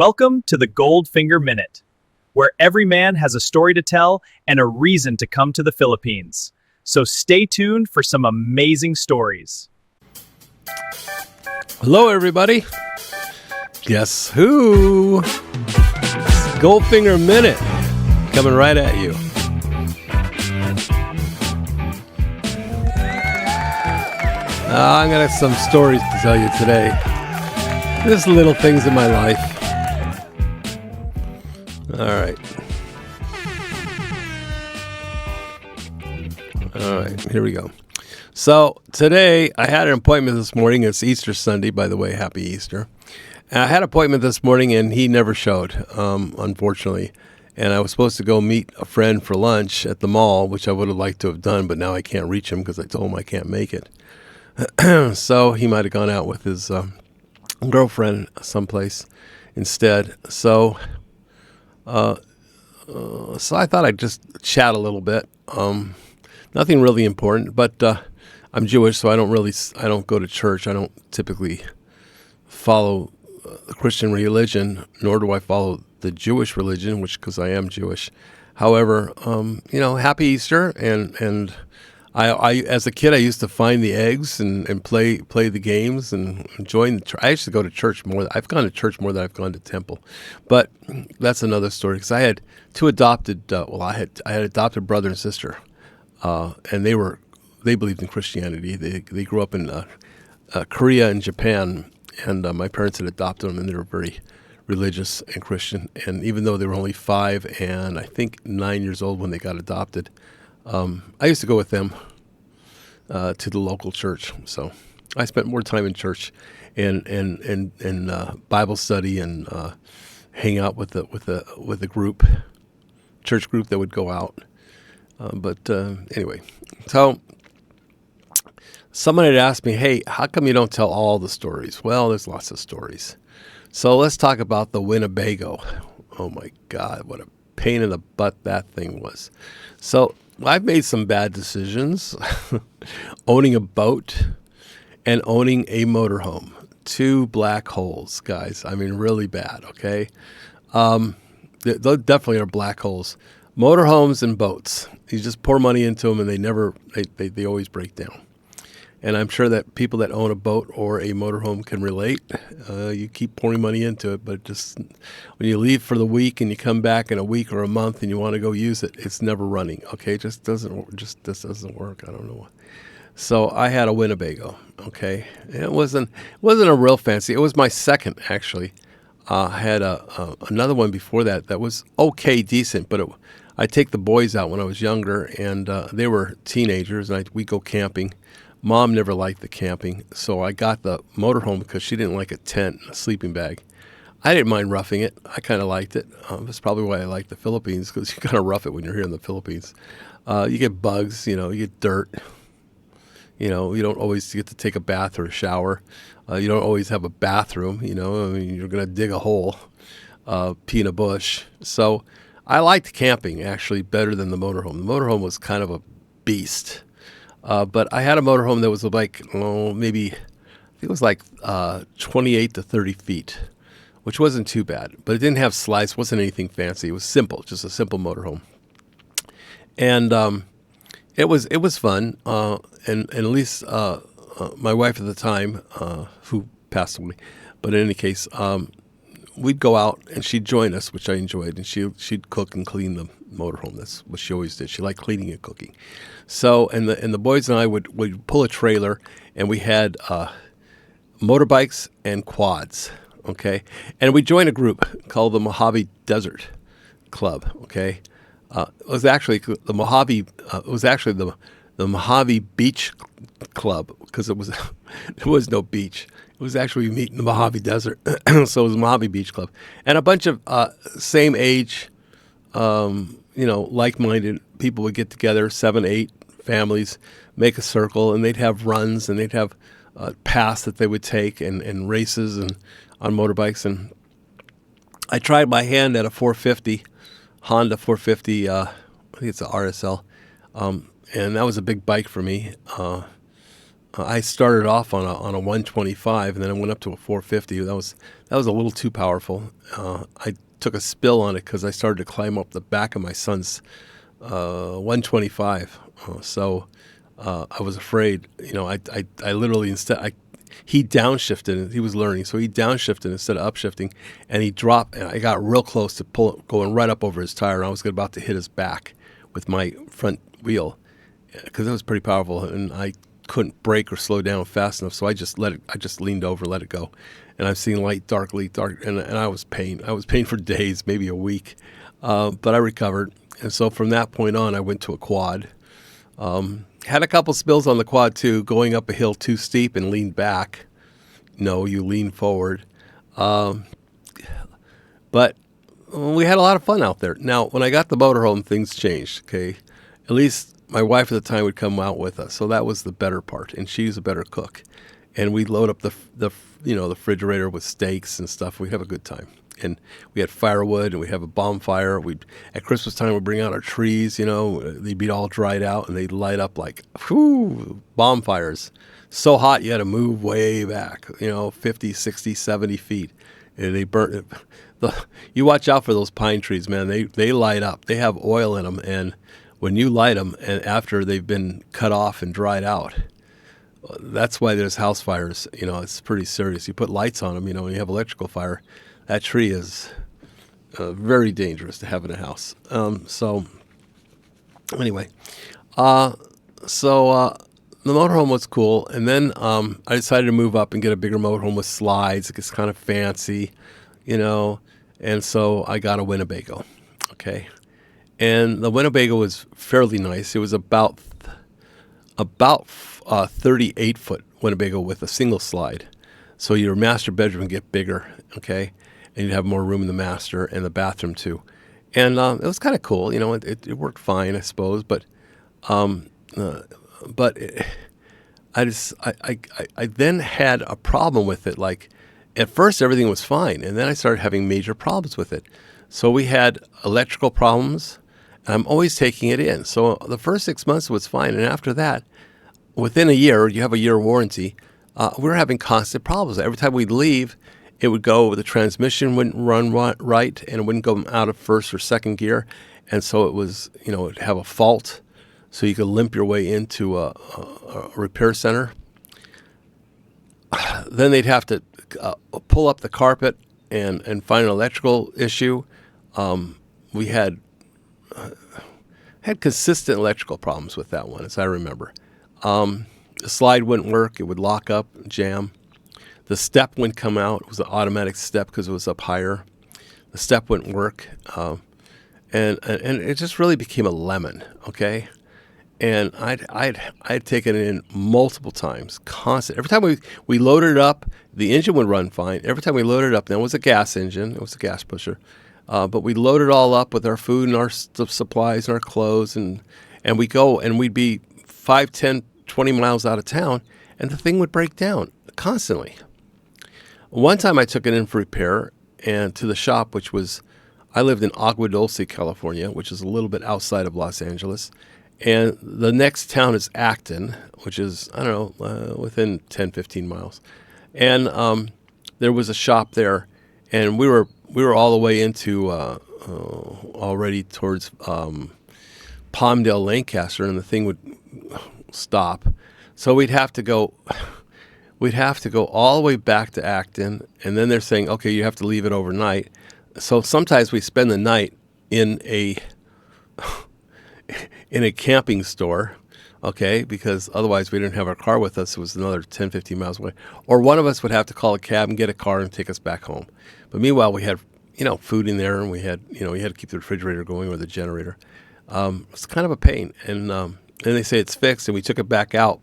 Welcome to the Goldfinger Minute, where every man has a story to tell and a reason to come to the Philippines. So stay tuned for some amazing stories. Hello, everybody. Guess who? Goldfinger Minute coming right at you. I got some stories to tell you today. Just little things in my life. All right, here we go. So today I had an appointment this morning. It's Easter Sunday, by the way. Happy Easter. And I had an appointment this morning and he never showed, unfortunately. And I was supposed to go meet a friend for lunch at the mall, which I would have liked to have done, but now I can't reach him because I told him I can't make it. So he might have gone out with his girlfriend someplace instead. So I thought I'd just chat a little bit. Nothing really important, but I'm Jewish, so I don't go to church. I don't typically follow the Christian religion, nor do I follow the Jewish religion, because I am Jewish. However, happy Easter, and I as a kid I used to find the eggs and play the games and join the church. I used to go to church more. I've gone to church more than I've gone to temple, but that's another story. Because I had two adopted. I had adopted brother and sister, and they believed in Christianity. They grew up in Korea and Japan, and my parents had adopted them, and they were very religious and Christian. And even though they were only 5 and I think 9 years old when they got adopted. I used to go with them to the local church, so I spent more time in church and Bible study and hang out with the group, church group that would go out. But anyway, so someone had asked me, "Hey, how come you don't tell all the stories?" Well, there's lots of stories. So let's talk about the Winnebago. Oh my God, what a pain in the butt that thing was. So I've made some bad decisions, owning a boat and owning a motorhome. 2 black holes, guys. I mean, really bad, okay? They definitely are black holes. Motorhomes and boats. You just pour money into them and they always break down. And I'm sure that people that own a boat or a motorhome can relate. You keep pouring money into it, but just when you leave for the week and you come back in a week or a month and you want to go use it, it's never running. Okay, this doesn't work. I don't know why. So I had a Winnebago. Okay, and it wasn't a real fancy. It was my second actually. I had another one before that was okay, decent, but I take the boys out when I was younger, and they were teenagers, and we'd go camping. Mom never liked the camping, so I got the motorhome because she didn't like a tent and a sleeping bag. I didn't mind roughing it. I kind of liked it. That's probably why I like the Philippines, because you kind of rough it when you're here in the Philippines. You get bugs, you get dirt. You don't always get to take a bath or a shower. You don't always have a bathroom, I mean, you're going to dig a hole, pee in a bush. So I liked camping, actually, better than the motorhome. The motorhome was kind of a beast. But I had a motorhome that was like, maybe, I think it was like 28 to 30 feet, which wasn't too bad. But it didn't have slides, wasn't anything fancy. It was simple, just a simple motorhome. And it was fun. And at least my wife at the time, who passed away, but in any case, we'd go out and she'd join us, which I enjoyed, and she'd cook and clean the motorhome. That's what she always did. She liked cleaning and cooking. So and the boys and I would pull a trailer, and we had motorbikes and quads. Okay, and we joined a group called the Mojave Desert Club. Okay, it was actually the Mojave. It was actually the Mojave Beach Club, because there was no beach. It was actually we meet in the Mojave Desert, so it was the Mojave Beach Club, and a bunch of same age, like-minded people would get together, 7, 8 families, make a circle, and they'd have runs, and they'd have paths that they would take, and races and on motorbikes. And I tried my hand at a 450, Honda 450, I think it's a RSL, and that was a big bike for me. I started off on a 125, and then I went up to a 450. That was a little too powerful. I took a spill on it because I started to climb up the back of my son's 125. I was afraid. I literally he downshifted. He was learning, so he downshifted instead of upshifting, and he dropped. And I got real close to going right up over his tire. And I was about to hit his back with my front wheel because it was pretty powerful, and I couldn't brake or slow down fast enough. So I just let it. I just leaned over, let it go, and I've seen dark, and I was pain. I was pain for days, maybe a week, but I recovered. And so from that point on, I went to a quad. Had a couple spills on the quad too, going up a hill too steep and leaned back. No, you lean forward. But we had a lot of fun out there. Now, when I got the motorhome, things changed. Okay, at least my wife at the time would come out with us, so that was the better part, and she's a better cook. And we'd load up the refrigerator with steaks and stuff. We'd have a good time. And we had firewood, and we'd have a bonfire. At Christmas time, we'd bring out our trees. They'd be all dried out, and they'd light up like bonfires. So hot, you had to move way back, 50, 60, 70 feet. And they burnt it. You watch out for those pine trees, man. They light up. They have oil in them, and when you light them, and after they've been cut off and dried out, that's why there's house fires. It's pretty serious. You put lights on them, when you have electrical fire, that tree is very dangerous to have in a house. Anyway, the motorhome was cool, and then I decided to move up and get a bigger motorhome with slides. It gets kind of fancy, and so I got a Winnebago. Okay, and the Winnebago was fairly nice. It was about 38-foot Winnebago with a single slide, so your master bedroom would get bigger. Okay. And you'd have more room in the master and the bathroom too, and it was kind of cool. It worked fine, I suppose. But I then had a problem with it. Like at first everything was fine, and then I started having major problems with it. So we had electrical problems, and I'm always taking it in. So the first 6 months was fine, and after that, within a year, you have a year warranty. We were having constant problems. Every time we'd leave, it would go, the transmission wouldn't run right, and it wouldn't go out of first or second gear. And so it was, it would have a fault, so you could limp your way into a repair center. Then they'd have to pull up the carpet and find an electrical issue. We had consistent electrical problems with that one, as I remember. The slide wouldn't work. It would lock up, jam. The step wouldn't come out. It was an automatic step because it was up higher. The step wouldn't work. And it just really became a lemon, okay? And I'd taken it in multiple times, constant. Every time we loaded it up, the engine would run fine. Every time we loaded it up, then it was a gas engine. It was a gas pusher. But we loaded it all up with our food and our supplies and our clothes. And we'd go, and we'd be 5, 10, 20 miles out of town, and the thing would break down constantly. One time I took it in for repair and to the shop, which was, I lived in Agua Dulce, California, which is a little bit outside of Los Angeles. And the next town is Acton, which is, I don't know, within 10, 15 miles. And there was a shop there, and we were all the way into already towards Palmdale, Lancaster, and the thing would stop. So we'd have to go all the way back to Acton, and then they're saying, okay, you have to leave it overnight. So sometimes we spend the night in a camping store, okay, because otherwise we didn't have our car with us. It was another 10, 15 miles away. Or one of us would have to call a cab and get a car and take us back home. But meanwhile, we had, food in there, and we had, we had to keep the refrigerator going or the generator. It's kind of a pain. And then they say it's fixed, and we took it back out.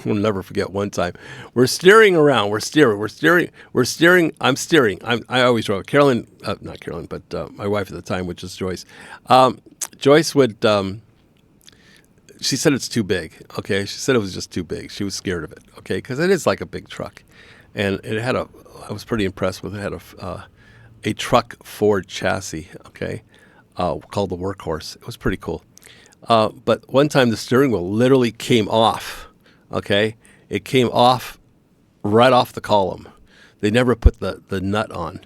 We'll never forget one time. We're steering around. I'm steering. I always drove. Not Carolyn, but my wife at the time, which is Joyce. Joyce would, she said it's too big. Okay. She said it was just too big. She was scared of it. Okay. Because it is like a big truck. And it had I was pretty impressed with it. It had a truck Ford chassis. Okay. Called the Workhorse. It was pretty cool. But one time the steering wheel literally came off. Okay, it came off right off the column. They never put the nut on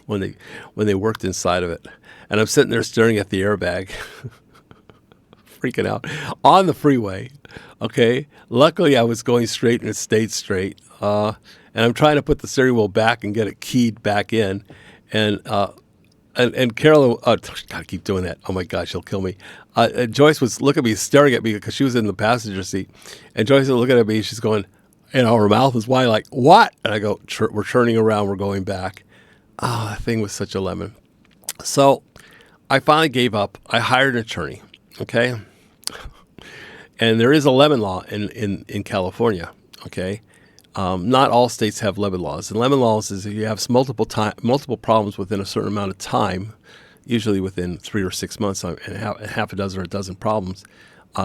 when they worked inside of it. And I'm sitting there staring at the airbag, freaking out on the freeway. Okay. Luckily, I was going straight and it stayed straight. And I'm trying to put the steering wheel back and get it keyed back in. And Carolyn, I keep doing that. Oh my gosh, she'll kill me. And Joyce was looking at me, staring at me because she was in the passenger seat. And Joyce was looking at me. She's going, her mouth was wide, like, what? And I go, we're turning around. We're going back. Oh, that thing was such a lemon. So I finally gave up. I hired an attorney. Okay. And there is a lemon law in California. Okay. Not all states have lemon laws. And lemon laws is if you have multiple problems within a certain amount of time, usually within 3 or 6 months, and half a dozen or a dozen problems,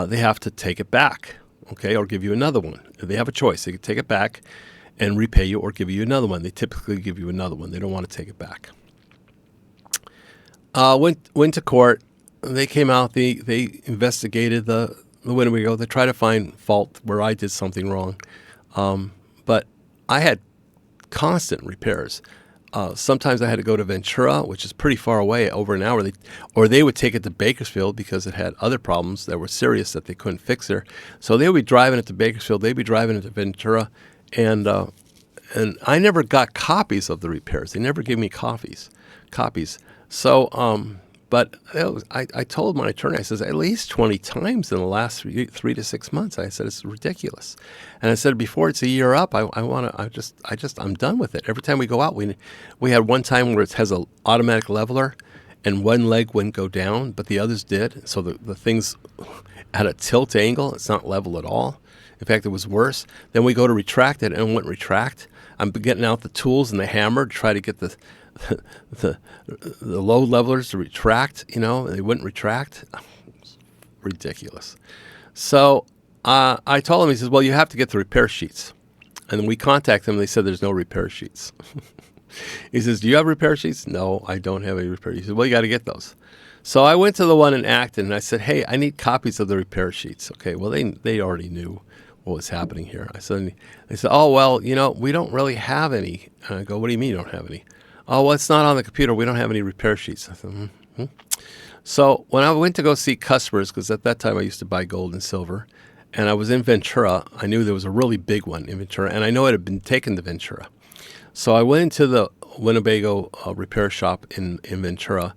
they have to take it back, okay, or give you another one. They have a choice. They can take it back and repay you or give you another one. They typically give you another one. They don't want to take it back. Went to court. They came out. They investigated the Winnebago. They tried to find fault where I did something wrong. But I had constant repairs. Sometimes I had to go to Ventura, which is pretty far away, over an hour. Or they would take it to Bakersfield because it had other problems that were serious that they couldn't fix there. So they would be driving it to Bakersfield. They'd be driving it to Ventura. And I never got copies of the repairs. They never gave me copies. So, but I told my attorney, I says, at least 20 times in the last 3 to 6 months. I said, it's ridiculous. And I said, before it's a year up, I'm done with it. Every time we go out, we had one time where it has an automatic leveler and one leg wouldn't go down, but the others did. So the thing's at a tilt angle. It's not level at all. In fact, it was worse. Then we go to retract it and it wouldn't retract. I'm getting out the tools and the hammer to try to get the load levelers to retract, they wouldn't retract. Ridiculous. So I told him, he says, well, you have to get the repair sheets. And we contacted them. They said there's no repair sheets. He says, do you have repair sheets? No, I don't have any repair sheets. He said, well, you got to get those. So I went to the one in Acton and I said, hey, I need copies of the repair sheets. Okay, well, they already knew what was happening here. They said, oh, well, we don't really have any. And I go, what do you mean you don't have any? Oh, well, it's not on the computer. We don't have any repair sheets. I said, mm-hmm. So when I went to go see customers, because at that time I used to buy gold and silver, and I was in Ventura, I knew there was a really big one in Ventura, and I know it had been taken to Ventura. So I went into the Winnebago repair shop in Ventura,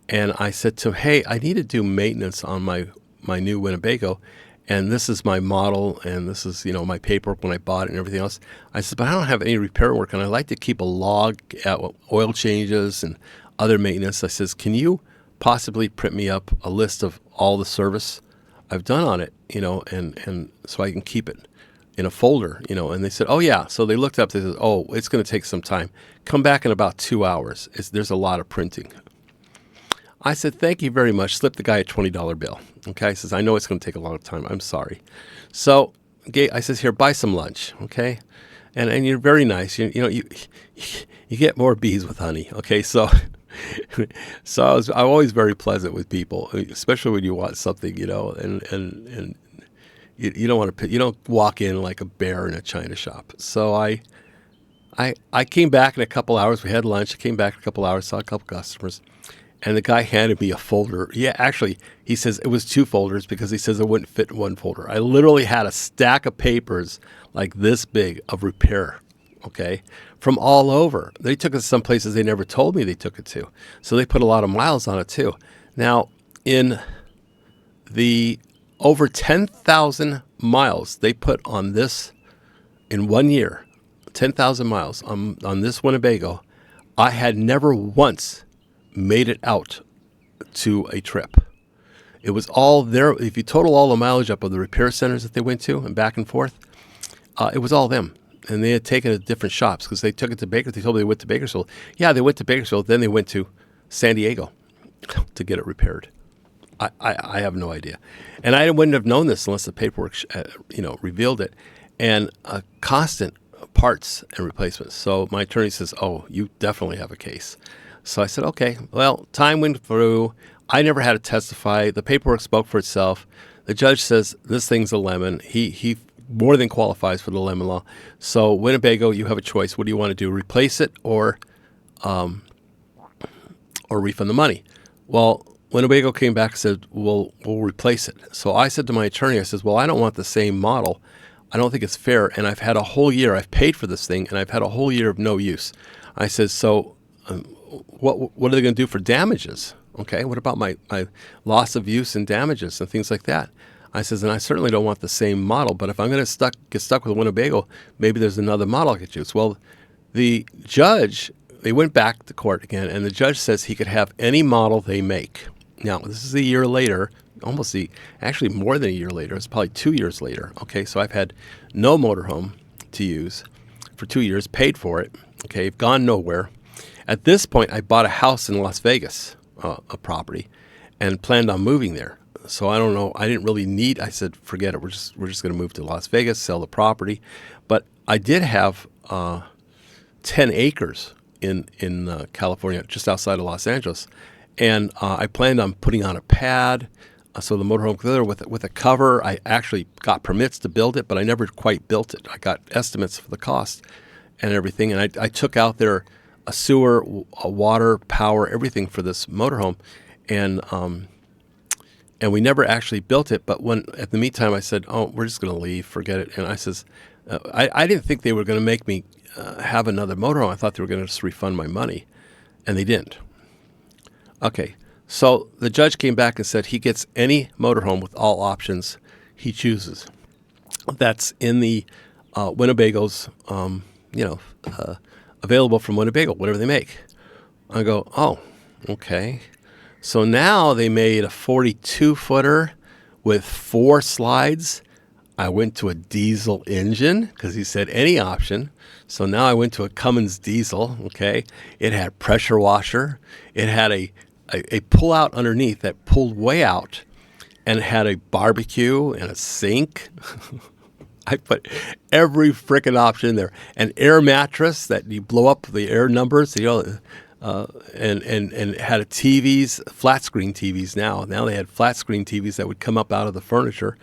and I said to him, hey, I need to do maintenance on my new Winnebago, and this is my model, and this is, my paperwork when I bought it and everything else. I said, but I don't have any repair work, and I like to keep a log at oil changes and other maintenance. I says, can you possibly print me up a list of all the service I've done on it, and so I can keep it in a folder, and they said, oh, yeah. So they looked up, they said, oh, it's going to take some time. Come back in about 2 hours. There's a lot of printing. I said, thank you very much. Slipped the guy a $20 bill. Okay. He says, I know it's going to take a long time. I'm sorry. So I says, here, buy some lunch. Okay. And you're very nice. You get more bees with honey. Okay. So I'm always very pleasant with people, especially when you want something, and you don't want to, you don't walk in like a bear in a china shop. So I came back in a couple hours. We had lunch. I came back in a couple hours, saw a couple customers. And the guy handed me a folder. Yeah, actually, he says it was 2 folders because he says it wouldn't fit in one folder. I literally had a stack of papers like this big of repair, okay, from all over. They took it to some places they never told me they took it to. So they put a lot of miles on it too. Now, in the over 10,000 miles they put on this in 1 year, 10,000 miles on this Winnebago, I had never once made it out to a trip. It was all there. If you total all the mileage up of the repair centers that they went to and back and forth, it was all them. And they had taken it to different shops because they took it to Bakersfield. They told me they went to Bakersfield. Yeah, they went to Bakersfield. Then they went to San Diego to get it repaired. I have no idea. And I wouldn't have known this unless the paperwork, revealed it. And constant parts and replacements. So my attorney says, oh, you definitely have a case. So I said, okay, well, time went through. I never had to testify. The paperwork spoke for itself. The judge says, this thing's a lemon. He more than qualifies for the lemon law. So Winnebago, you have a choice. What do you want to do? Replace it or refund the money? Well, Winnebago came back and said, we'll replace it. So I said to my attorney, I says, well, I don't want the same model. I don't think it's fair. And I've had a whole year, I've paid for this thing, and I've had a whole year of no use. I says, so what are they going to do for damages? Okay, what about my loss of use and damages and things like that? I says, and I certainly don't want the same model, but if I'm going to get stuck with a Winnebago, maybe there's another model I could choose. Well, the judge, they went back to court again, and the judge says he could have any model they make. Now, this is a year later, actually more than a year later. It's probably 2 years later. Okay, so I've had no motorhome to use for 2 years, paid for it. Okay, gone nowhere. At this point, I bought a house in Las Vegas, a property, and planned on moving there. So I don't know. I didn't really need. I said, forget it. We're just going to move to Las Vegas, sell the property. But I did have 10 acres in California, just outside of Los Angeles. And I planned on putting on a pad, so the motorhome there with a cover. I actually got permits to build it, but I never quite built it. I got estimates for the cost and everything, and I took out there a sewer, a water, power, everything for this motorhome, and we never actually built it. But when at the meantime I said, oh, we're just going to leave, forget it. And I says, I didn't think they were going to make me have another motorhome. I thought they were going to just refund my money, and they didn't. Okay, so the judge came back and said he gets any motorhome with all options he chooses. That's in the Winnebago's, available from Winnebago, whatever they make. I go, oh, okay. So now they made a 42-footer with 4 slides. I went to a diesel engine because he said any option. So now I went to a Cummins diesel, okay. It had pressure washer. It had a pull-out underneath that pulled way out, and it had a barbecue and a sink. I put every frickin' option in there. An air mattress that you blow up the air numbers, and it had a TVs, flat screen TVs now. Now they had flat screen TVs that would come up out of the furniture.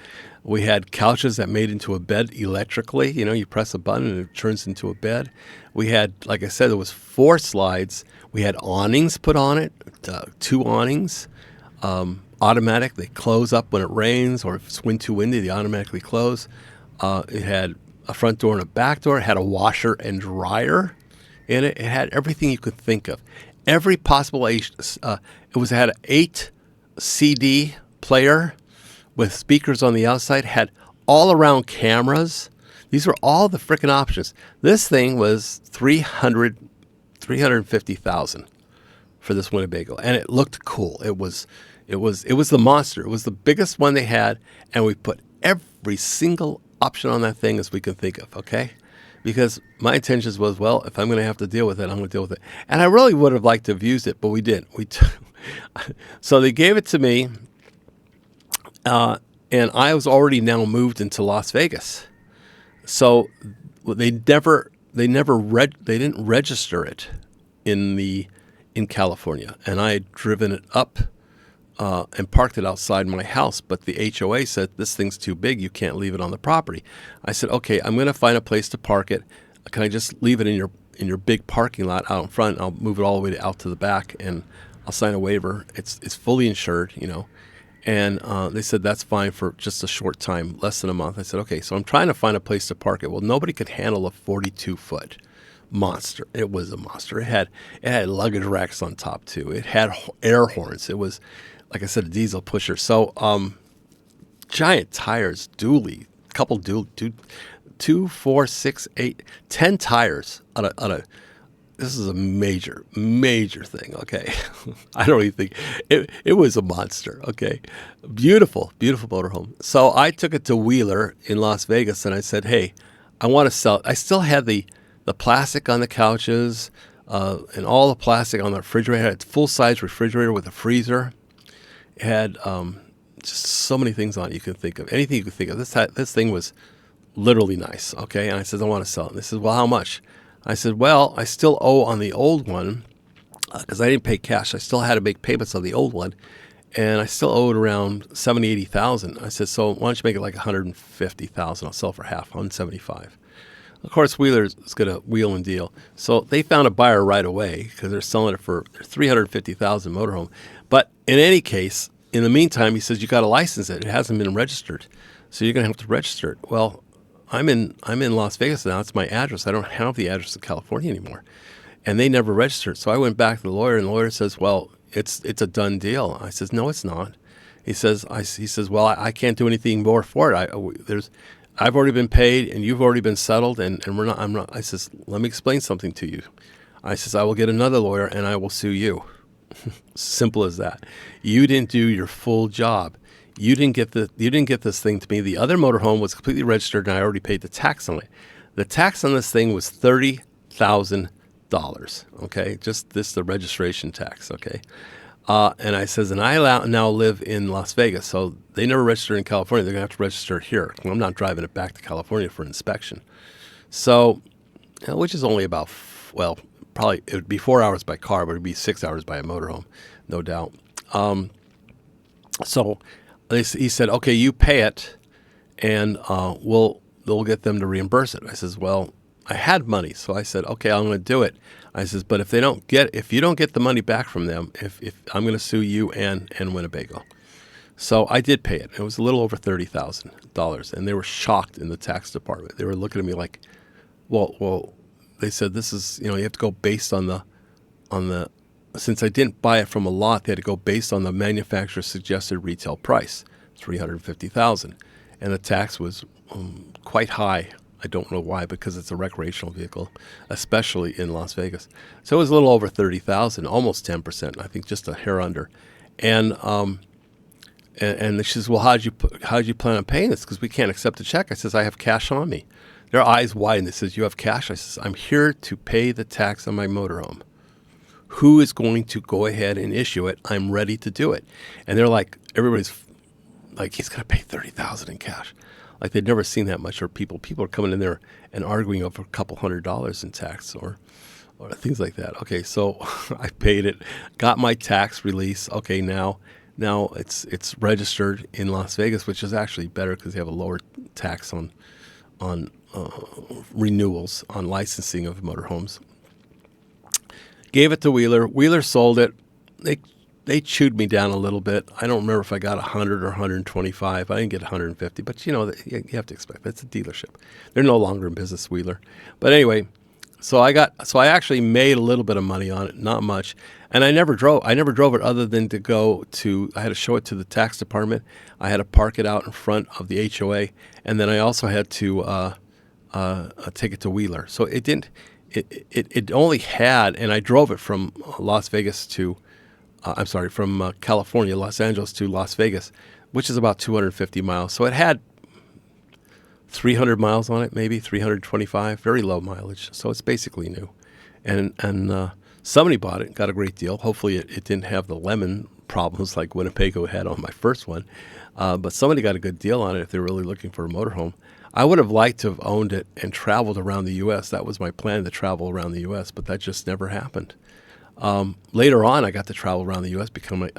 We had couches that made into a bed electrically. You press a button and it turns into a bed. We had, like I said, there was 4 slides. We had awnings put on it, 2 awnings, automatic. They close up when it rains, or if it's too windy, they automatically close. It had a front door and a back door. It had a washer and dryer in it. It had everything you could think of. Every possible age. It had an 8 CD player with speakers on the outside. Had all around cameras. These were all the frickin' options. This thing was $350,000 for this Winnebago, and it looked cool. It was the monster. It was the biggest one they had, and we put every single option on that thing as we can think of. Okay, because my intentions was, well, if I'm going to have to deal with it, I'm going to deal with it. And I really would have liked to have used it, but we didn't. So they gave it to me, and I was already now moved into Las Vegas. So they didn't register it in California, and I had driven it up and parked it outside my house. But the HOA said, this thing's too big, you can't leave it on the property. I said, okay, I'm going to find a place to park it. Can I just leave it in your big parking lot out in front? I'll move it all the way out to the back, and I'll sign a waiver. It's fully insured, And they said that's fine for just a short time, less than a month. I said, okay, so I'm trying to find a place to park it. Well, nobody could handle a 42-foot monster. It was a monster. It had luggage racks on top too. It had air horns. It was, like I said, a diesel pusher. So giant tires, dually, couple 2, 4, 6, 8, 10 tires on a. This is a major thing, okay? I don't even think, it was a monster, okay? Beautiful motorhome. So I took it to Wheeler in Las Vegas, and I said, hey, I want to sell it. I still had the plastic on the couches and all the plastic on the refrigerator. It had a full-size refrigerator with a freezer. It had just so many things on it you could think of. Anything you could think of. This thing was literally nice, okay? And I said, I want to sell it. And they said, well, how much? I said, well, I still owe on the old one because I didn't pay cash. I still had to make payments on the old one. and I still owed around 80,000. I said, so why don't you make it like 150,000? I'll sell for half, 175. Of course, Wheeler's going to wheel and deal. So they found a buyer right away because they're selling it for 350,000 motorhome. But in any case, in the meantime, he says, you got to license it. It hasn't been registered. So you're going to have to register it. Well, I'm in Las Vegas now. It's my address. I don't have the address of California anymore. And they never registered. So I went back to the lawyer, and the lawyer says, well, it's a done deal. I says, no, it's not. He says, well, I can't do anything more for it. I've already been paid, and you've already been settled, and I'm not. I says, let me explain something to you. I says, I will get another lawyer, and I will sue you. Simple as that. You didn't do your full job. You didn't get this thing to me. The other motorhome was completely registered, and I already paid the tax on it. The tax on this thing was $30,000. Okay, just the registration tax. Okay. And I says, and I now live in Las Vegas, so they never registered in California. They're going to have to register it here. Well, I'm not driving it back to California for inspection. So, which is only about, probably it would be 4 hours by car, but it would be 6 hours by a motorhome, no doubt. So he said, okay, you pay it, and they'll get them to reimburse it. I says, well, I had money, so I said, okay, I'm going to do it. I says, but if you don't get the money back from them, if I'm going to sue you and Winnebago. So I did pay it. It was a little over $30,000, and they were shocked in the tax department. They were looking at me like, well, they said this is, you have to go based on the since I didn't buy it from a lot, they had to go based on the manufacturer's suggested retail price, $350,000, and the tax was quite high. I don't know why, because it's a recreational vehicle, especially in Las Vegas. So it was a little over 30,000, almost 10%. I think just a hair under. And she says, well, how'd you plan on paying this? Because we can't accept a check. I says, I have cash on me. Their eyes widen. They says, you have cash? I says, I'm here to pay the tax on my motorhome. Who is going to go ahead and issue it? I'm ready to do it. And they're like, everybody's like, he's going to pay $30,000 in cash. Like they'd never seen that much, or people are coming in there and arguing over a couple $100 in tax or things like that. Okay, so I paid it, got my tax release. Okay, now it's registered in Las Vegas, which is actually better because they have a lower tax on renewals on licensing of motorhomes. Gave it to Wheeler. Wheeler sold it. They chewed me down a little bit. I don't remember if I got 100 or 125. I didn't get 150, but you have to expect that. It's a dealership. They're no longer in business, Wheeler. But anyway, so I actually made a little bit of money on it, not much. And I never drove it other than I had to show it to the tax department. I had to park it out in front of the HOA, and then I also had to take it to Wheeler. So it only had, and I drove it from Las Vegas to from California, Los Angeles to Las Vegas, which is about 250 miles. So it had 300 miles on it, maybe 325, very low mileage. So it's basically new. And somebody bought it, got a great deal. Hopefully it didn't have the lemon problems like Winnebago had on my first one. But somebody got a good deal on it if they're really looking for a motorhome. I would have liked to have owned it and traveled around the U.S. That was my plan, to travel around the U.S., but that just never happened. Later on, I got to travel around the U.S.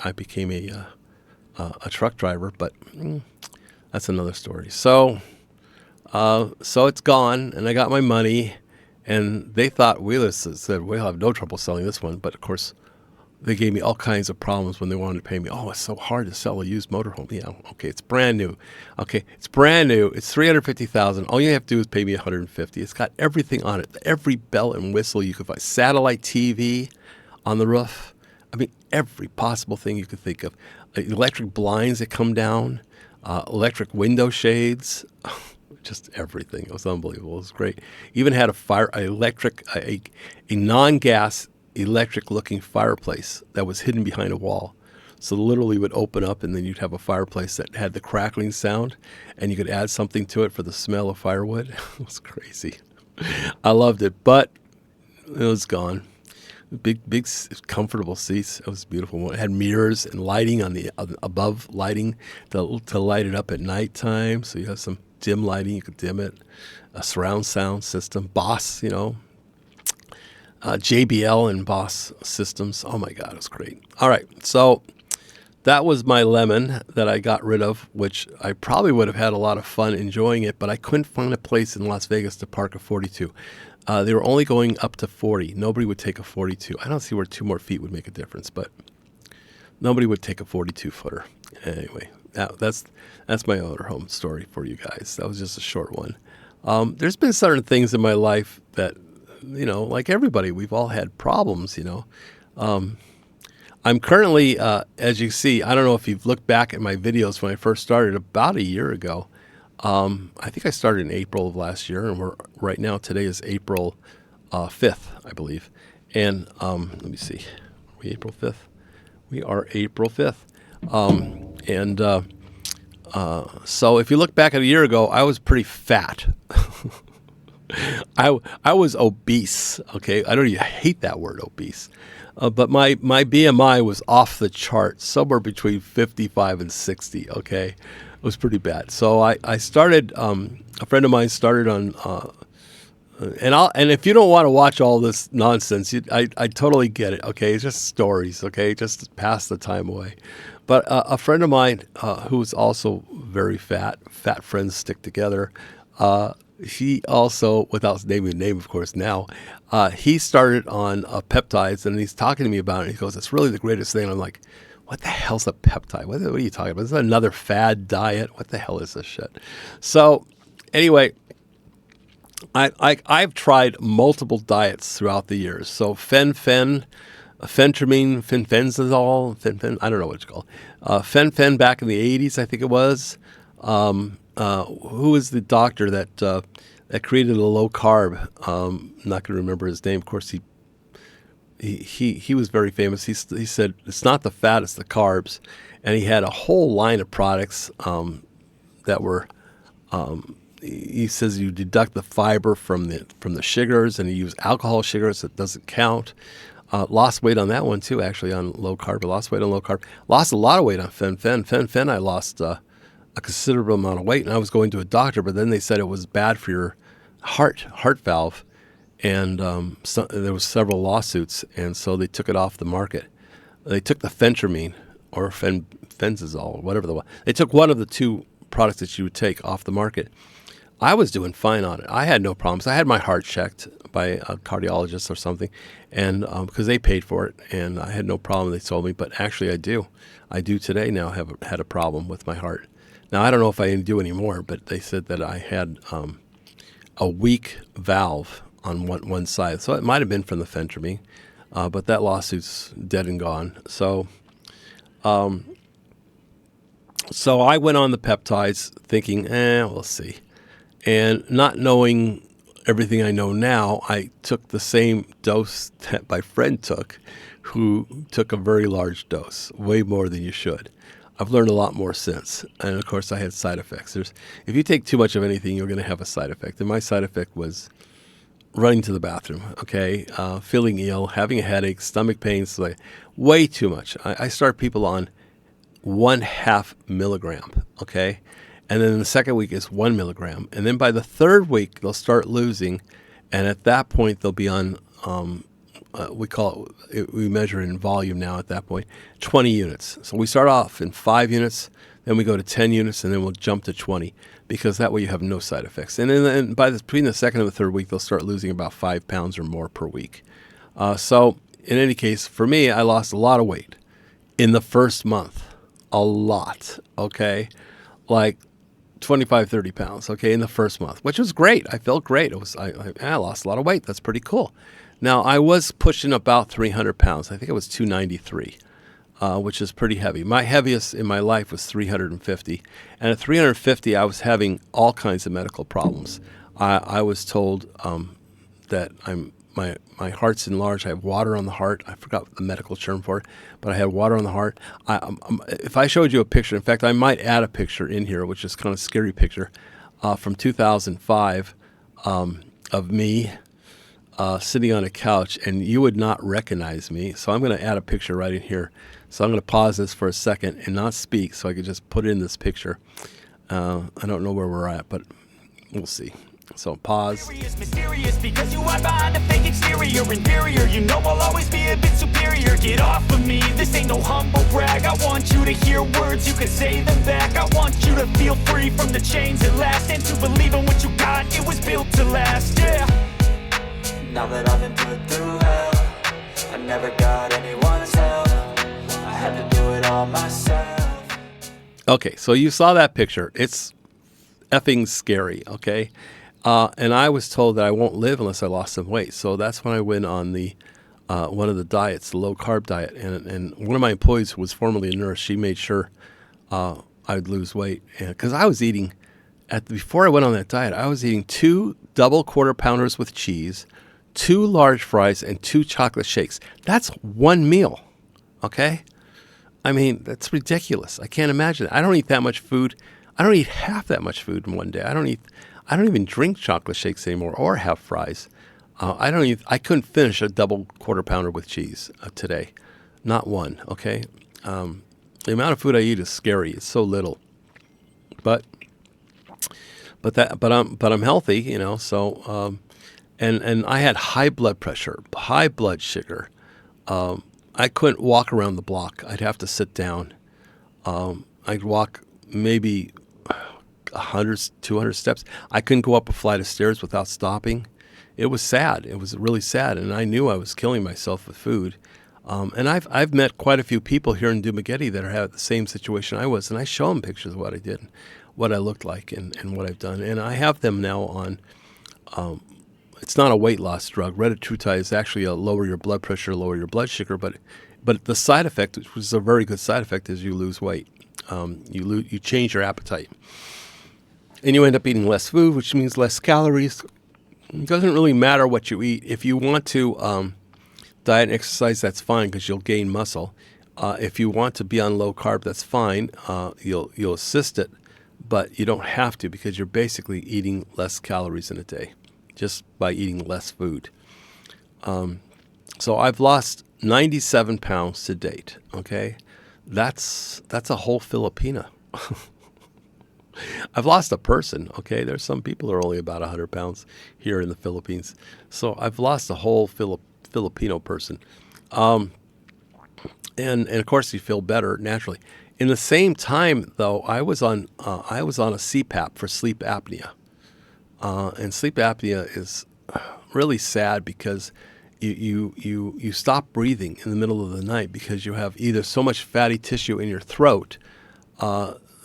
I became a truck driver, but that's another story. So it's gone, and I got my money, and they thought Wheeler said, we'll have no trouble selling this one. But, of course, they gave me all kinds of problems when they wanted to pay me. Oh, it's so hard to sell a used motorhome. Yeah, okay, it's brand new. Okay, it's brand new. It's $350,000. All you have to do is pay me $150,000. It's got everything on it, every bell and whistle you could find. Satellite TV on the roof. I mean, every possible thing you could think of. Electric blinds that come down, electric window shades, just everything. It was unbelievable. It was great. Even had a non-gas electric-looking fireplace that was hidden behind a wall. So literally would open up, and then you'd have a fireplace that had the crackling sound, and you could add something to it for the smell of firewood. It was crazy. I loved it, but it was gone. Big, comfortable seats. It was beautiful. It had mirrors and lighting on the above lighting to light it up at nighttime. So you have some dim lighting. You could dim it. A surround sound system. Boss, JBL and Boss systems. Oh my God, it was great. All right, so that was my lemon that I got rid of, which I probably would have had a lot of fun enjoying it, but I couldn't find a place in Las Vegas to park a 42. They were only going up to 40. Nobody would take a 42. I don't see where 2 more feet would make a difference, but nobody would take a 42-footer. Anyway, that's my motorhome story for you guys. That was just a short one. There's been certain things in my life that, like everybody, we've all had problems, I'm currently, as you see, I don't know if you've looked back at my videos when I first started about a year ago. I think I started in April of last year, and right now, today is April 5th, I believe. And let me see, are we April 5th? We are April 5th. So if you look back at a year ago, I was pretty fat. I was obese, okay? I hate that word, obese. But my BMI was off the chart, somewhere between 55 and 60, okay? It was pretty bad. So I started, a friend of mine started on, and if you don't want to watch all this nonsense, I totally get it, okay? It's just stories, okay? Just to pass the time away. But a friend of mine who's also very fat friends stick together, he also, without naming a name, of course, now, he started on peptides, and he's talking to me about it. He goes, "It's really the greatest thing." And I'm like, what the hell's a peptide? What are you talking about? Is that another fad diet? What the hell is this shit? So anyway, I've tried multiple diets throughout the years. So phentermine, fenfenzazole, I don't know what it's called. Fen back in the 80s, I think it was. Who was the doctor that created a low carb? I'm not going to remember his name. Of course, he was very famous. He said it's not the fat, it's the carbs, and he had a whole line of products that were. He says you deduct the fiber from the sugars, and you use alcohol sugars that doesn't count. Lost weight on that one too, actually, on low carb. Lost weight on low carb. Lost a lot of weight on fen. I lost a considerable amount of weight, and I was going to a doctor, but then they said it was bad for your heart valve, and there was several lawsuits, and so they took it off the market. They took the phentermine or fenzazole, whatever the one. They took one of the 2 products that you would take off the market. I was doing fine on it. I had no problems. I had my heart checked by a cardiologist or something, and because they paid for it, and I had no problem. They told me, but actually I do today now have had a problem with my heart. Now, I don't know if I do anymore, but they said that I had a weak valve on one side. So it might have been from the phentermine, but that lawsuit's dead and gone. So I went on the peptides thinking, we'll see. And not knowing everything I know now, I took the same dose that my friend took, who took a very large dose, way more than you should. I've learned a lot more since, and of course I had side effects. If you take too much of anything, you're going to have a side effect, and my side effect was running to the bathroom, okay, feeling ill, having a headache, stomach pains, like way too much. I start people on 1/2 milligram, okay, and then the second week is 1 milligram, and then by the third week they'll start losing, and at that point they'll be on we measure it in volume now at that point, 20 units. So we start off in 5 units, then we go to 10 units, and then we'll jump to 20, because that way you have no side effects. And then between the second and the third week, they'll start losing about 5 pounds or more per week. So in any case, for me, I lost a lot of weight in the first month. A lot, okay? Like 25, 30 pounds, okay, in the first month, which was great. I felt great. I lost a lot of weight. That's pretty cool. Now, I was pushing about 300 pounds. I think it was 293, which is pretty heavy. My heaviest in my life was 350. And at 350, I was having all kinds of medical problems. I was told that my heart's enlarged. I have water on the heart. I forgot the medical term for it, but I had water on the heart. If I showed you a picture, in fact, I might add a picture in here, which is kind of a scary picture, from 2005 of me sitting on a couch, and you would not recognize me. So I'm going to add a picture right in here. So I'm going to pause this for a second and not speak, so I could just put in this picture. I don't know where we're at, but we'll see. So pause. Mysterious because you hide behind a fake exterior, inferior. You know I'll always be a bit superior. Get off of me, this ain't no humble brag. I want want you to hear words, you can say them back. I want you to feel free from the chains at last, and to believe in what you got, it was built to last, yeah. Now that I've been put through hell, I never got anyone's help. I had to do it all myself. Okay, so you saw that picture. It's effing scary, okay? And I was told that I won't live unless I lost some weight. So that's when I went on the one of the diets, the low-carb diet. And one of my employees who was formerly a nurse, she made sure I'd lose weight. Because I was eating, before I went on that diet, I was eating 2 double quarter pounders with cheese, 2 large fries, and 2 chocolate shakes. That's one meal, okay? I mean, that's ridiculous. I can't imagine it. I don't eat that much food. I don't eat half that much food in one day. I don't even drink chocolate shakes anymore or have fries. I couldn't finish a double quarter pounder with cheese today. Not one, okay? The amount of food I eat is scary. It's so little. But I'm healthy, you know, so and I had high blood pressure, high blood sugar. I couldn't walk around the block. I'd have to sit down. I'd walk maybe 100, 200 steps. I couldn't go up a flight of stairs without stopping. It was sad. It was really sad, and I knew I was killing myself with food. And I've met quite a few people here in Dumaguete that have the same situation I was, and I show them pictures of what I did, what I looked like, and what I've done. And I have them now on. It's not a weight loss drug. Retatrutide is actually a lower your blood pressure, lower your blood sugar, but the side effect, which is a very good side effect, is you lose weight. You change your appetite, and you end up eating less food, which means less calories. It doesn't really matter what you eat. If you want to diet and exercise, that's fine because you'll gain muscle. If you want to be on low carb, that's fine. You'll assist it, but you don't have to because you're basically eating less calories in a day just by eating less food. So I've lost 97 pounds to date. Okay, that's a whole Filipina. I've lost a person, okay? There's some people who are only about 100 pounds here in the Philippines. So I've lost a whole Filipino person. And of course you feel better naturally. In the same time, though, I was on a CPAP for sleep apnea. And sleep apnea is really sad because you stop breathing in the middle of the night because you have either so much fatty tissue in your throat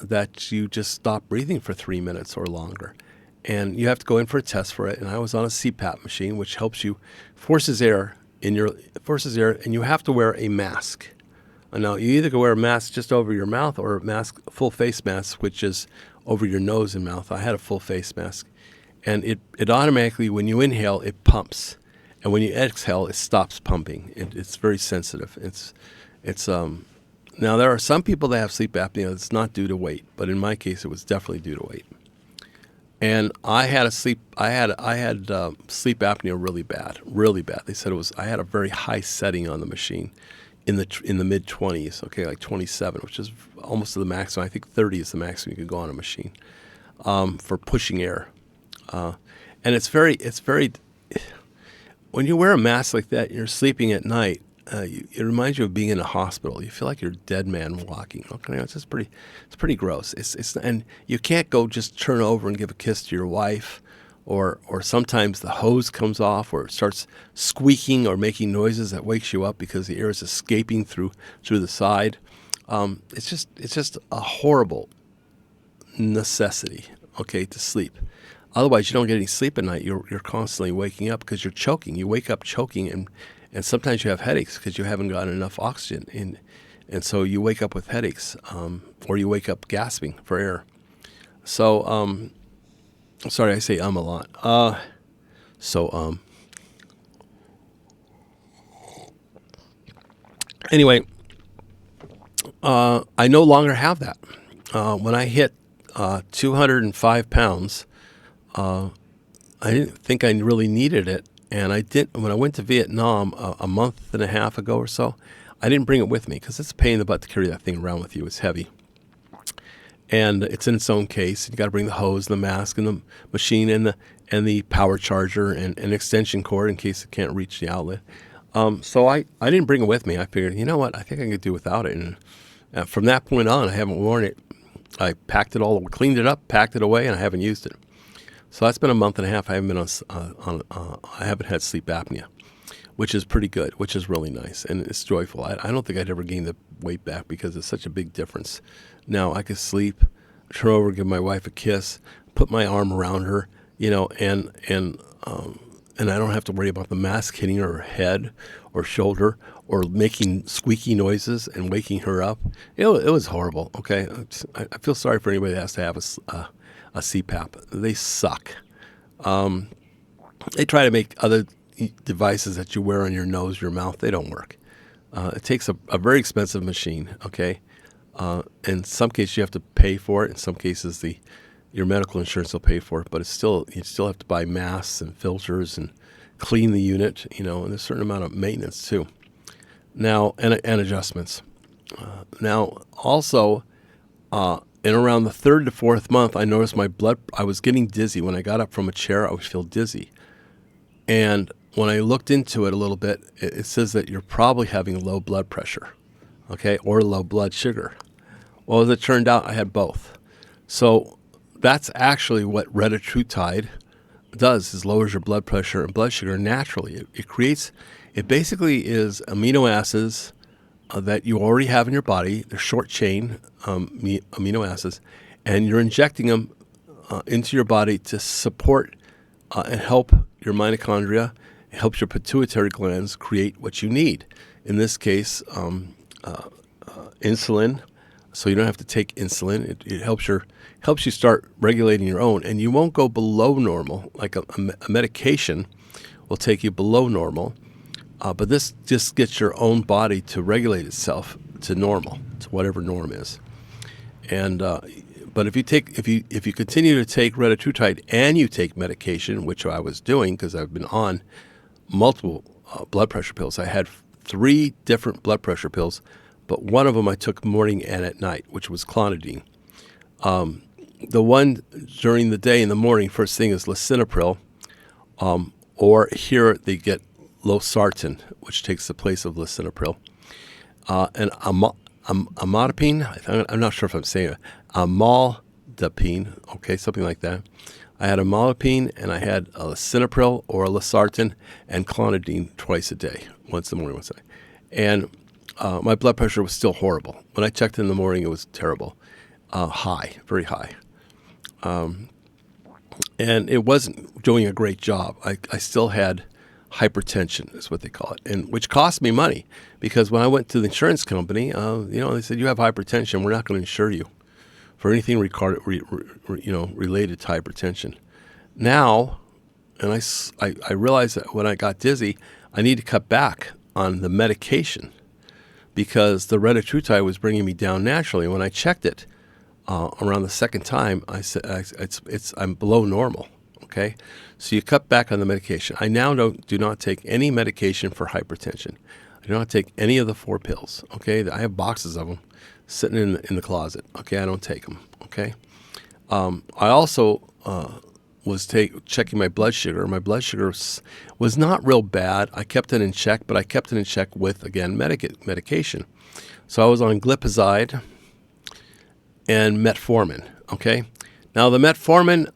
that you just stop breathing for 3 minutes or longer. And you have to go in for a test for it. And I was on a CPAP machine, which helps you, forces air, and you have to wear a mask. And now you either go wear a mask just over your mouth or a full face mask, which is over your nose and mouth. I had a full face mask. And it automatically, when you inhale, it pumps. And when you exhale, it stops pumping. It's very sensitive. Now, there are some people that have sleep apnea that's not due to weight, but in my case, it was definitely due to weight. And I had sleep apnea really bad. They said I had a very high setting on the machine in the mid 20s, okay, like 27, which is almost to the maximum. I think 30 is the maximum you can go on a machine for pushing air. And it's very. When you wear a mask like that, and you're sleeping at night. It reminds you of being in a hospital. You feel like you're a dead man walking. Okay, it's pretty gross. And you can't go just turn over and give a kiss to your wife, or sometimes the hose comes off, or it starts squeaking or making noises that wakes you up because the air is escaping through the side. It's just a horrible necessity. Okay, to sleep. Otherwise, you don't get any sleep at night. You're constantly waking up because you're choking. You wake up choking and sometimes you have headaches because you haven't gotten enough oxygen in, and so you wake up with headaches, or you wake up gasping for air. So, sorry, I say a lot. Anyway, I no longer have that. When I hit 205 pounds, I didn't think I really needed it. And I didn't. When I went to Vietnam a month and a half ago or so, I didn't bring it with me because it's a pain in the butt to carry that thing around with you. It's heavy, and it's in its own case. You got to bring the hose, the mask, and the machine, and the power charger, and an extension cord in case it can't reach the outlet. So I didn't bring it with me. I figured, you know what? I think I could do without it. From that point on, I haven't worn it. I packed it all, cleaned it up, packed it away, and I haven't used it. So that's been a month and a half. I haven't been I haven't had sleep apnea, which is pretty good, which is really nice, and it's joyful. I don't think I'd ever gain the weight back because it's such a big difference. Now I could sleep, turn over, give my wife a kiss, put my arm around her, and I don't have to worry about the mask hitting her head or shoulder or making squeaky noises and waking her up. It was horrible. Okay, I feel sorry for anybody that has to have a CPAP. They suck. They try to make other devices that you wear on your nose, your mouth. They don't work. It takes a very expensive machine. Okay, in some cases you have to pay for it. In some cases your medical insurance will pay for it, but you still have to buy masks and filters and clean the unit, and there's a certain amount of maintenance too. Now, and adjustments. Now, also, in around the third to fourth month, I noticed I was getting dizzy. When I got up from a chair, I would feel dizzy. And when I looked into it a little bit, it says that you're probably having low blood pressure, okay, or low blood sugar. Well, as it turned out, I had both. So that's actually what retatrutide does, is lowers your blood pressure and blood sugar naturally. It basically is amino acids that you already have in your body. They're short chain amino acids, and you're injecting them into your body to support and help your mitochondria. It helps your pituitary glands create what you need. In this case, insulin. So you don't have to take insulin. It helps you start regulating your own, and you won't go below normal. Like a medication will take you below normal, but this just gets your own body to regulate itself to normal, to whatever norm is. And but if you continue to take retatrutide and you take medication, which I was doing because I've been on multiple blood pressure pills. I had 3 different blood pressure pills, but one of them I took morning and at night, which was clonidine. The one during the day in the morning, first thing is lisinopril, or here they get losartan, which takes the place of lisinopril, and amlodipine. I'm not sure if I'm saying it. Amlodipine, okay, something like that. I had amlodipine and I had a lisinopril or a losartan and clonidine twice a day, once in the morning, once at night. And my blood pressure was still horrible. When I checked in the morning, it was terrible. High, very high. And it wasn't doing a great job. I still had hypertension, is what they call it, and which cost me money, because when I went to the insurance company, they said, you have hypertension. We're not going to insure you for anything related to hypertension. Now, and I realized that when I got dizzy, I need to cut back on the medication, because the retatrutide was bringing me down naturally. When I checked it around the second time, I said I'm below normal. Okay, so you cut back on the medication. I now do not take any medication for hypertension. I do not take any of the 4 pills. Okay, I have boxes of them sitting in the closet. Okay, I don't take them. Okay, I also was checking my blood sugar. My blood sugar was not real bad. I kept it in check, but I kept it in check with, again, medication. So I was on glipizide and metformin, okay? Now, the metformin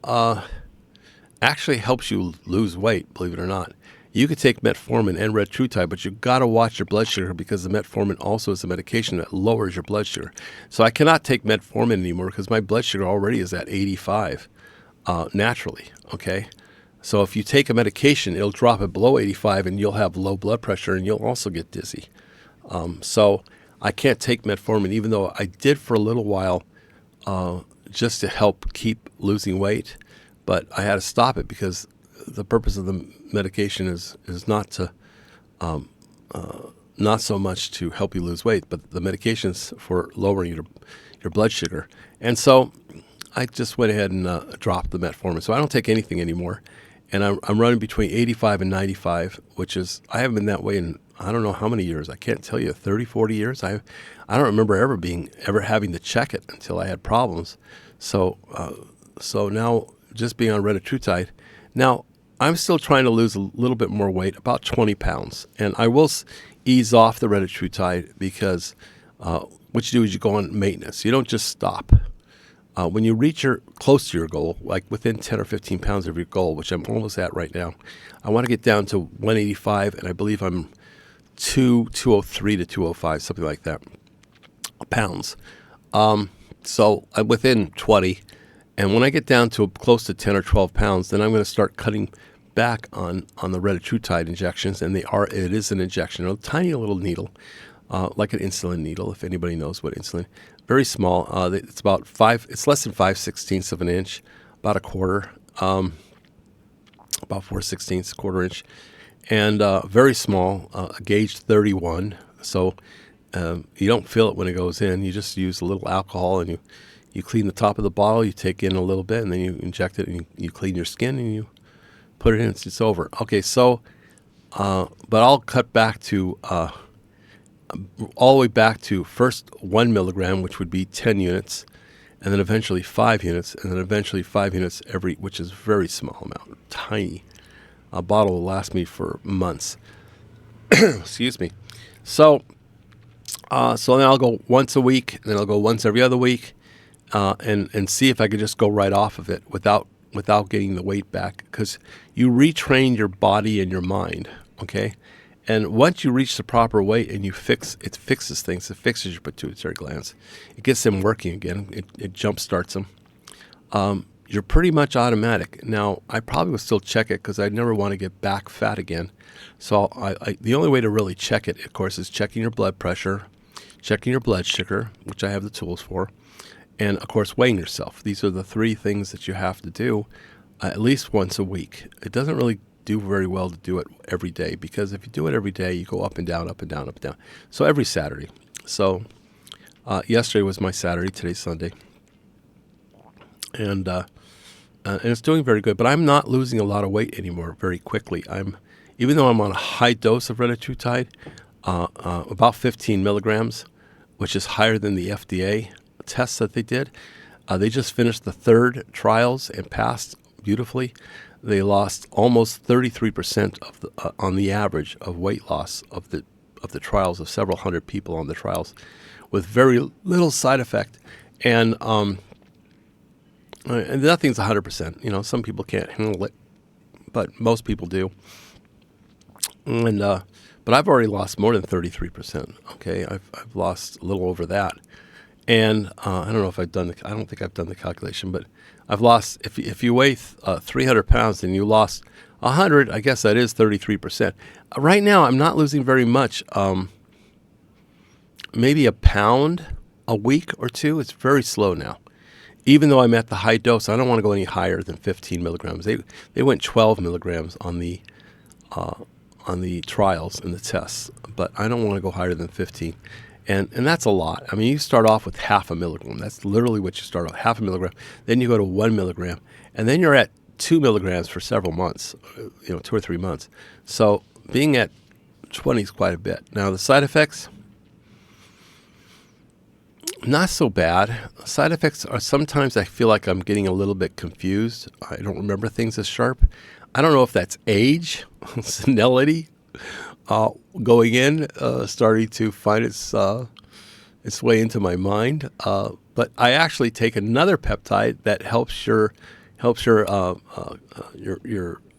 actually helps you lose weight, believe it or not. You could take metformin and retatrutide, but you've got to watch your blood sugar, because the metformin also is a medication that lowers your blood sugar. So I cannot take metformin anymore because my blood sugar already is at 85 naturally, okay? So if you take a medication, it'll drop it below 85 and you'll have low blood pressure and you'll also get dizzy. So I can't take metformin, even though I did for a little while just to help keep losing weight. But I had to stop it because the purpose of the medication is not to not so much to help you lose weight, but the medication's for lowering your blood sugar. And so I just went ahead and dropped the metformin. So I don't take anything anymore. And I'm running between 85 and 95, which is, I haven't been that way in I don't know how many years. I can't tell you, 30, 40 years. I don't remember ever having to check it until I had problems. So now just being on retatrutide. Now I'm still trying to lose a little bit more weight, about 20 pounds. And I will ease off the retatrutide because what you do is you go on maintenance. You don't just stop. When you reach close to your goal, like within 10 or 15 pounds of your goal, which I'm almost at right now, I want to get down to 185, and I believe I'm 203 to 205, something like that, pounds. So I'm within 20, and when I get down to close to 10 or 12 pounds, then I'm going to start cutting back on the retatrutide injections, and it is an injection, a tiny little needle, like an insulin needle, if anybody knows what insulin. Very small. It's about it's less than 5/16 of an inch, about a quarter, about 4/16, quarter inch, and very small, gauge 31. So you don't feel it when it goes in. You just use a little alcohol, and you clean the top of the bottle. You take in a little bit, and then you inject it, and you clean your skin, and you put it in. It's over. Okay, so but I'll cut back to all the way back to first 1 milligram, which would be 10 units, and then eventually 5 units, and then eventually 5 units which is a very small amount, tiny. A bottle will last me for months. Excuse me. So then I'll go once a week, and then I'll go once every other week, and see if I could just go right off of it without getting the weight back, because you retrain your body and your mind, okay? And once you reach the proper weight and it fixes things. It fixes your pituitary glands. It gets them working again. It jump starts them. You're pretty much automatic. Now, I probably will still check it because I never want to get back fat again. So the only way to really check it, of course, is checking your blood pressure, checking your blood sugar, which I have the tools for, and, of course, weighing yourself. These are the 3 things that you have to do at least once a week. It doesn't really do very well to do it every day, because if you do it every day, you go up and down, up and down, up and down. So every Saturday. So yesterday was my Saturday. Today's Sunday. And it's doing very good. But I'm not losing a lot of weight anymore very quickly. Even though I'm on a high dose of retatrutide, about 15 milligrams, which is higher than the FDA tests that they did. They just finished the 3rd trials and passed beautifully. They lost almost 33% on the average of weight loss of the trials, of several hundred people on the trials, with very little side effect, and nothing's 100%. You know, some people can't handle it, but most people do. And but I've already lost more than 33%. Okay, I've lost a little over that, and I don't know if I don't think I've done the calculation, but I've lost, if you weigh 300 pounds and you lost 100, I guess that is 33%. Right now, I'm not losing very much. Maybe a pound a week or 2. It's very slow now. Even though I'm at the high dose, I don't want to go any higher than 15 milligrams. They went 12 milligrams on the trials and the tests, but I don't want to go higher than 15. And that's a lot. I mean, you start off with half a milligram. That's literally what you start off, half a milligram. Then you go to 1 milligram. And then you're at 2 milligrams for several months, 2 or 3 months. So being at 20 is quite a bit. Now, the side effects, not so bad. Side effects are sometimes I feel like I'm getting a little bit confused. I don't remember things as sharp. I don't know if that's age, senility, going in, starting to find its way into my mind. But I actually take another peptide that helps your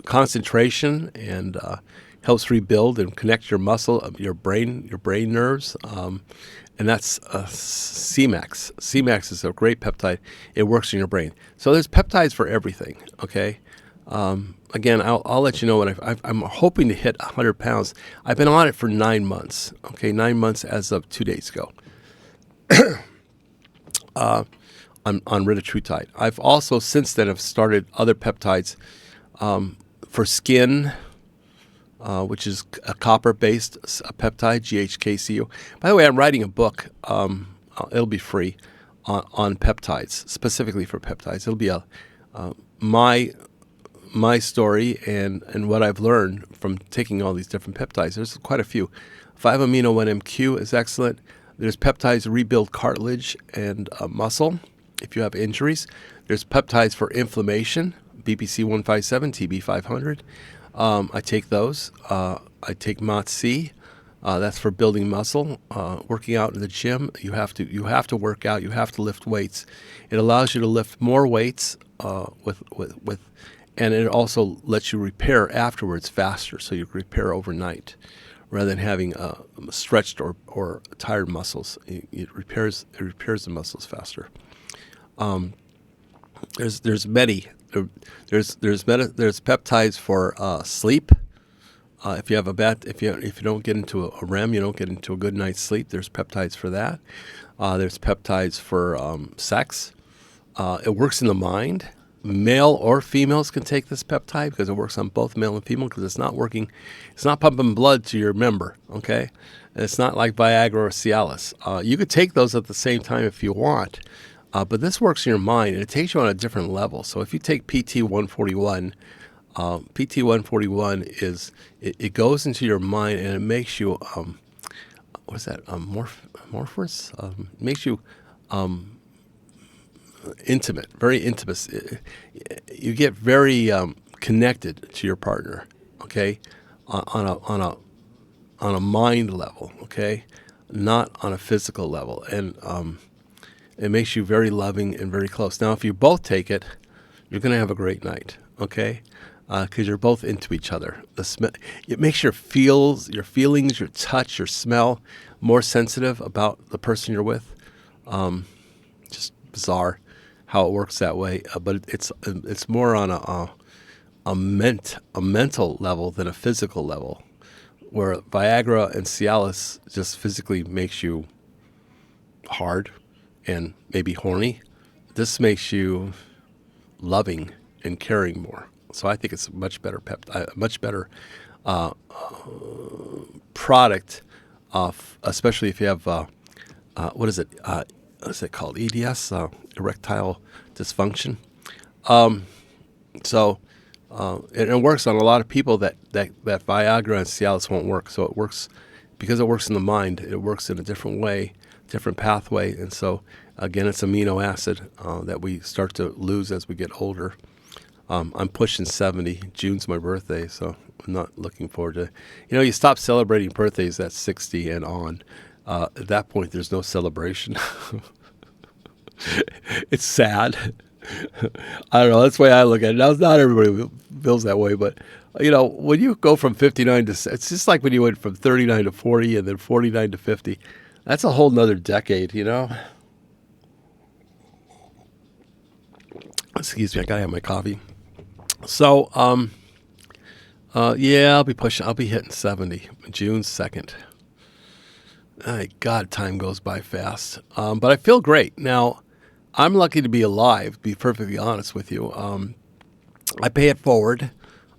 concentration and helps rebuild and connect your muscle, your brain nerves. And that's C-Max. C-Max is a great peptide. It works in your brain. So there's peptides for everything. Okay. Again, I'll let you know when I'm hoping to hit 100 pounds. I've been on it for 9 months. Okay, 9 months as of 2 days ago. On retatrutide. I've also since then have started other peptides for skin, which is a copper-based peptide, GHKCO. By the way, I'm writing a book. It'll be free on peptides, specifically for peptides. It'll be my story and what I've learned from taking all these different peptides. There's quite a few. 5-amino-1-MQ is excellent. There's peptides to rebuild cartilage and muscle if you have injuries. There's peptides for inflammation, BPC 157, TB 500. I take those. I take MOTS-C, That's for building muscle. Working out in the gym, you have to work out. You have to lift weights. It allows you to lift more weights and it also lets you repair afterwards faster. So you repair overnight, rather than having stretched or tired muscles. It repairs the muscles faster. There's peptides for sleep. If you don't get into a REM, you don't get into a good night's sleep. There's peptides for that. There's peptides for sex. It works in the mind. Male or females can take this peptide because it works on both male and female, because it's not pumping blood to your member. Okay, and it's not like Viagra or Cialis. You could take those at the same time if you want, but this works in your mind and it takes you on a different level. So if you take PT-141. PT-141 it goes into your mind and it makes you what is that, amorphous? Makes you intimate, very intimate. You get very connected to your partner, okay, on a mind level, okay, not on a physical level, and it makes you very loving and very close. Now, if you both take it, you're going to have a great night, okay, because you're both into each other. It makes your feelings, your touch, your smell more sensitive about the person you're with. Just bizarre how it works that way, but it's more on a mental level than a physical level, where Viagra and Cialis just physically makes you hard and maybe horny. This makes you loving and caring more. So I think it's a much better product, especially if you have what is it called? EDS, erectile dysfunction. It works on a lot of people that Viagra and Cialis won't work. So it works because it works in the mind. It works in a different way, different pathway, and so again, it's amino acid that we start to lose as we get older. I'm pushing 70. June's my birthday, so I'm not looking forward to. You stop celebrating birthdays at 60 and on. At that point, there's no celebration. It's sad. I don't know. That's the way I look at it. Now, not everybody feels that way, but when you go from 59 to, it's just like when you went from 39 to 40 and then 49 to 50. That's a whole nother decade, Excuse me, I gotta have my coffee. So, I'll be hitting 70, June 2nd. God, time goes by fast. But I feel great. Now, I'm lucky to be alive, to be perfectly honest with you. I pay it forward.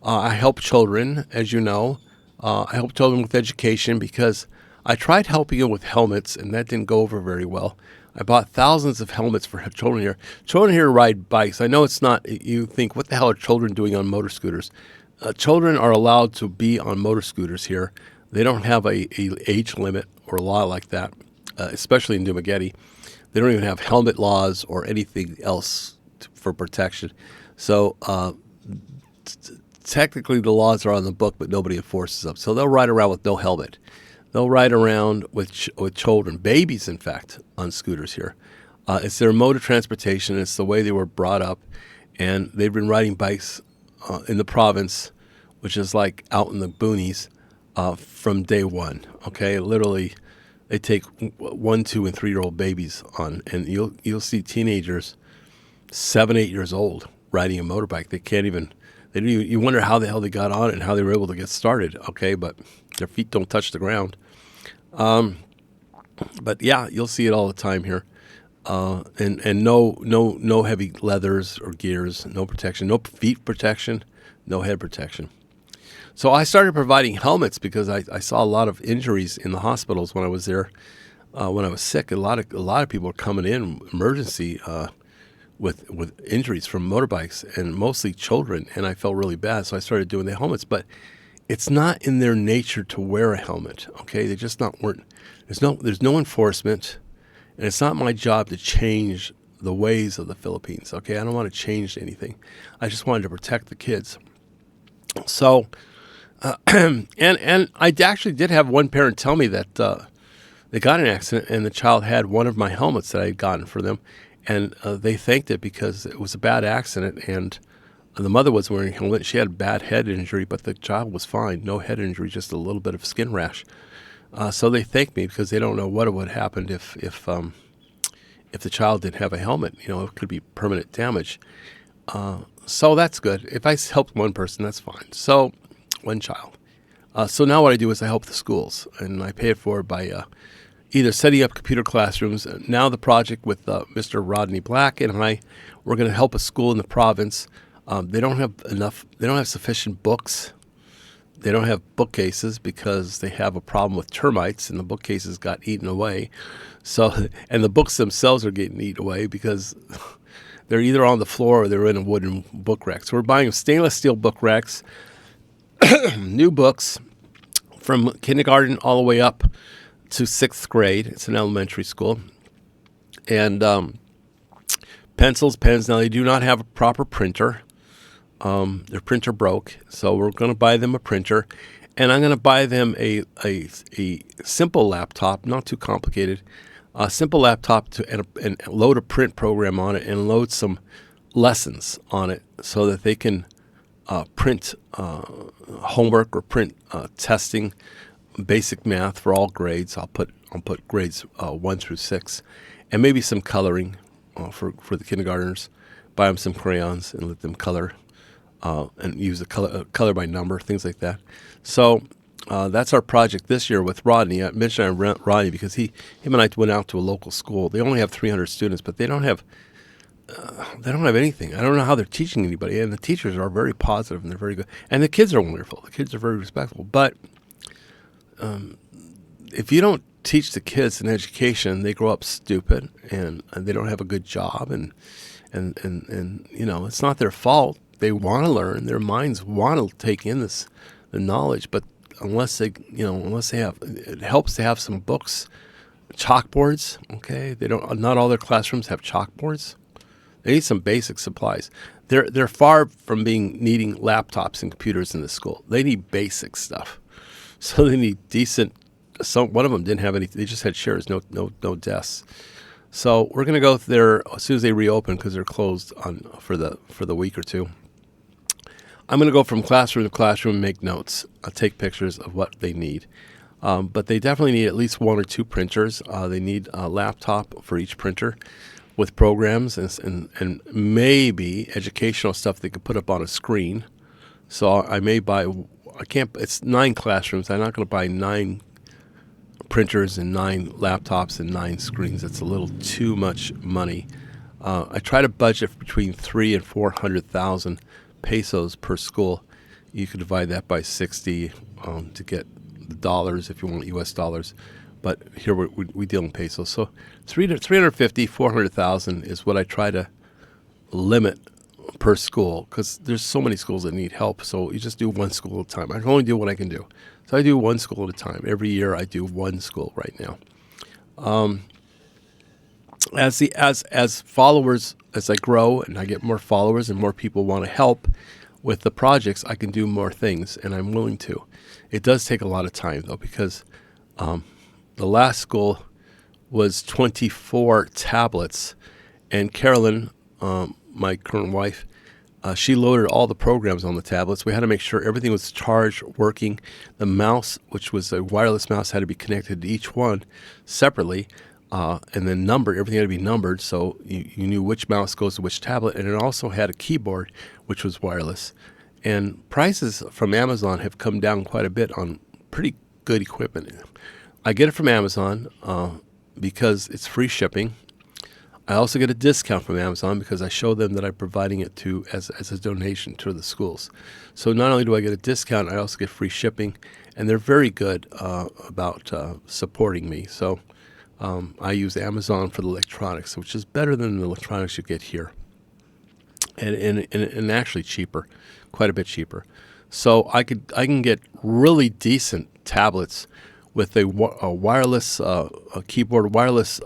I help children, as you know. I help children with education because I tried helping them with helmets, and that didn't go over very well. I bought thousands of helmets for children here. Children here ride bikes. I know it's not, you think, what the hell are children doing on motor scooters? Children are allowed to be on motor scooters here. They don't have a age limit or a law like that, especially in Dumageddon. They don't even have helmet laws or anything else for protection. So technically the laws are on the book, but nobody enforces them. So they'll ride around with no helmet. They'll ride around with children, babies, in fact, on scooters here. It's their mode of transportation. It's the way they were brought up. And they've been riding bikes in the province, which is like out in the boonies, from day one. Okay, literally, they take 1, 2, and 3-year-old babies on, and you'll see teenagers, 7, 8 years old, riding a motorbike. They can't even. You wonder how the hell they got on it and how they were able to get started. Okay, but their feet don't touch the ground. But yeah, you'll see it all the time here. And no heavy leathers or gears, no protection, no feet protection, no head protection. So I started providing helmets because I saw a lot of injuries in the hospitals when I was there. When I was sick, a lot of people were coming in emergency with injuries from motorbikes, and mostly children. And I felt really bad, so I started doing the helmets. But it's not in their nature to wear a helmet. Okay, they just weren't. There's no enforcement, and it's not my job to change the ways of the Philippines. Okay, I don't want to change anything. I just wanted to protect the kids. So And I actually did have one parent tell me that they got in an accident and the child had one of my helmets that I had gotten for them, and they thanked it because it was a bad accident, and the mother was wearing a helmet. She had a bad head injury, but the child was fine. No head injury, just a little bit of skin rash. So they thanked me because they don't know what would have happened if the child didn't have a helmet. It could be permanent damage. So that's good. If I helped one person, that's fine. So one child. So now what I do is I help the schools, and I pay it forward by either setting up computer classrooms. Now the project with Mr. Rodney Black and we're going to help a school in the province. They don't have sufficient books. They don't have bookcases because they have a problem with termites, and the bookcases got eaten away. So, and the books themselves are getting eaten away because they're either on the floor or they're in a wooden book rack. So we're buying stainless steel book racks, new books from kindergarten all the way up to 6th grade. It's an elementary school. And pencils, pens. Now, they do not have a proper printer. Their printer broke, so we're going to buy them a printer. And I'm going to buy them a simple laptop, not too complicated, a simple laptop and load a print program on it and load some lessons on it so that they can print homework or print testing, basic math for all grades. I'll put grades 1 through 6, and maybe some coloring for the kindergartners. Buy them some crayons and let them color and use the color by number, things like that. So that's our project this year with Rodney. I mentioned Rodney because him and I went out to a local school. They only have 300 students, but they don't have anything. I don't know how they're teaching anybody, and the teachers are very positive and they're very good, and the kids are wonderful. The kids are very respectful, but if you don't teach the kids an education, they grow up stupid and they don't have a good job, and it's not their fault. They want to learn. Their minds want to take in the knowledge, but unless they have, it helps to have some books, chalkboards. Okay, not all their classrooms have chalkboards. They need some basic supplies. They're far from needing laptops and computers in the school. They need basic stuff. So they need decent. One of them didn't have any. They just had chairs, no desks. So we're going to go there as soon as they reopen because they're closed for the week or two. I'm going to go from classroom to classroom and make notes. I'll take pictures of what they need. But they definitely need at least 1 or 2 printers. They need a laptop for each printer with programs and maybe educational stuff they could put up on a screen. So I may buy, it's 9 classrooms. I'm not going to buy 9 printers and 9 laptops and 9 screens. That's a little too much money. I try to budget between 300,000 and 400,000 pesos per school. You could divide that by 60 to get the dollars if you want US dollars. But here we deal in pesos. So 350, 400,000 is what I try to limit per school because there's so many schools that need help. So you just do one school at a time. I can only do what I can do. So I do one school at a time. Every year I do one school right now. As followers, as I grow and I get more followers and more people want to help with the projects, I can do more things, and I'm willing to. It does take a lot of time, though, because the last school was 24 tablets, and Carolyn, my current wife, she loaded all the programs on the tablets. We had to make sure everything was charged, working. The mouse, which was a wireless mouse, had to be connected to each one separately. And then numbered. Everything had to be numbered, so you knew which mouse goes to which tablet. And it also had a keyboard, which was wireless. And prices from Amazon have come down quite a bit on pretty good equipment. I get it from Amazon because it's free shipping. I also get a discount from Amazon because I show them that I'm providing it as a donation to the schools. So not only do I get a discount, I also get free shipping, and they're very good about supporting me. So I use Amazon for the electronics, which is better than the electronics you get here, and actually cheaper, quite a bit cheaper. So I can get really decent tablets with a wireless keyboard, wireless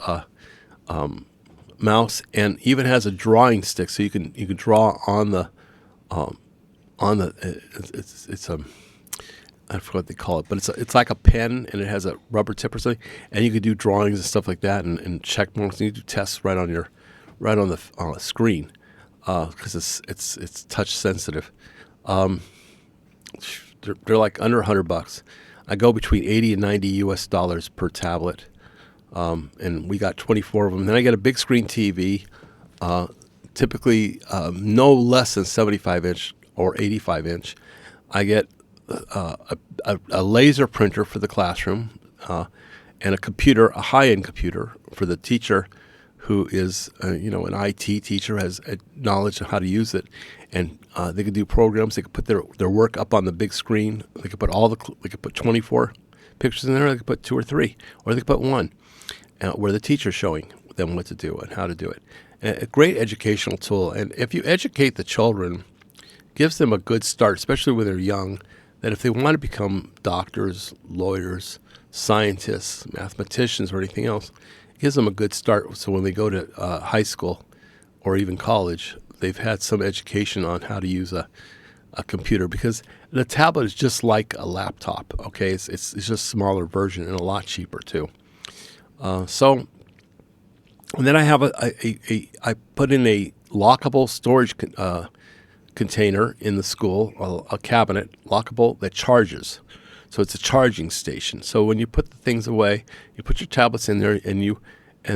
mouse, and even has a drawing stick, so you can draw on the I forget what they call it, but it's like a pen, and it has a rubber tip or something, and you could do drawings and stuff like that, and check marks, and you do tests right on the screen, because it's touch sensitive. They're like under $100. I go between $80 and $90 per tablet, and we got 24 of them. Then I get a big screen TV, typically no less than 75 inch or 85 inch. I get a laser printer for the classroom, and a computer, a high-end computer for the teacher, who is an IT teacher, has knowledge of how to use it, and they could do programs. They could put their work up on the big screen. They could put they could put 24 pictures in there. They could put 2 or 3, or they could put 1, where the teacher's showing them what to do and how to do it. And a great educational tool. And if you educate the children, gives them a good start, especially when they're young, that if they want to become doctors, lawyers, scientists, mathematicians, or anything else, it gives them a good start. So when they go to high school or even college, they've had some education on how to use a computer, because the tablet is just like a laptop. Okay, it's just a smaller version and a lot cheaper too. And then I have I put in a lockable storage container in the school, a cabinet, lockable, that charges. So it's a charging station. So when you put the things away, you put your tablets in there, and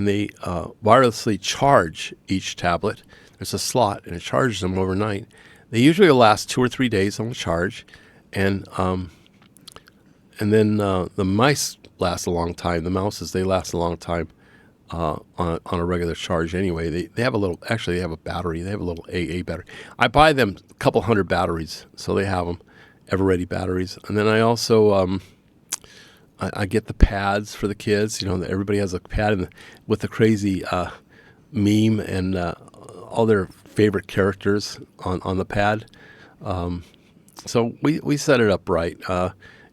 they wirelessly charge each tablet. There's a slot, and it charges them overnight. They usually last 2 or 3 days on the charge, and then the mice last a long time. The mouses, they last a long time on a regular charge anyway. They have they have a battery. They have a little AA battery. I buy them a couple hundred batteries, so they have them, ever-ready batteries. And then I also I get the pads for the kids. Everybody has a pad with the crazy meme and all their favorite characters on the pad. So we set it up right.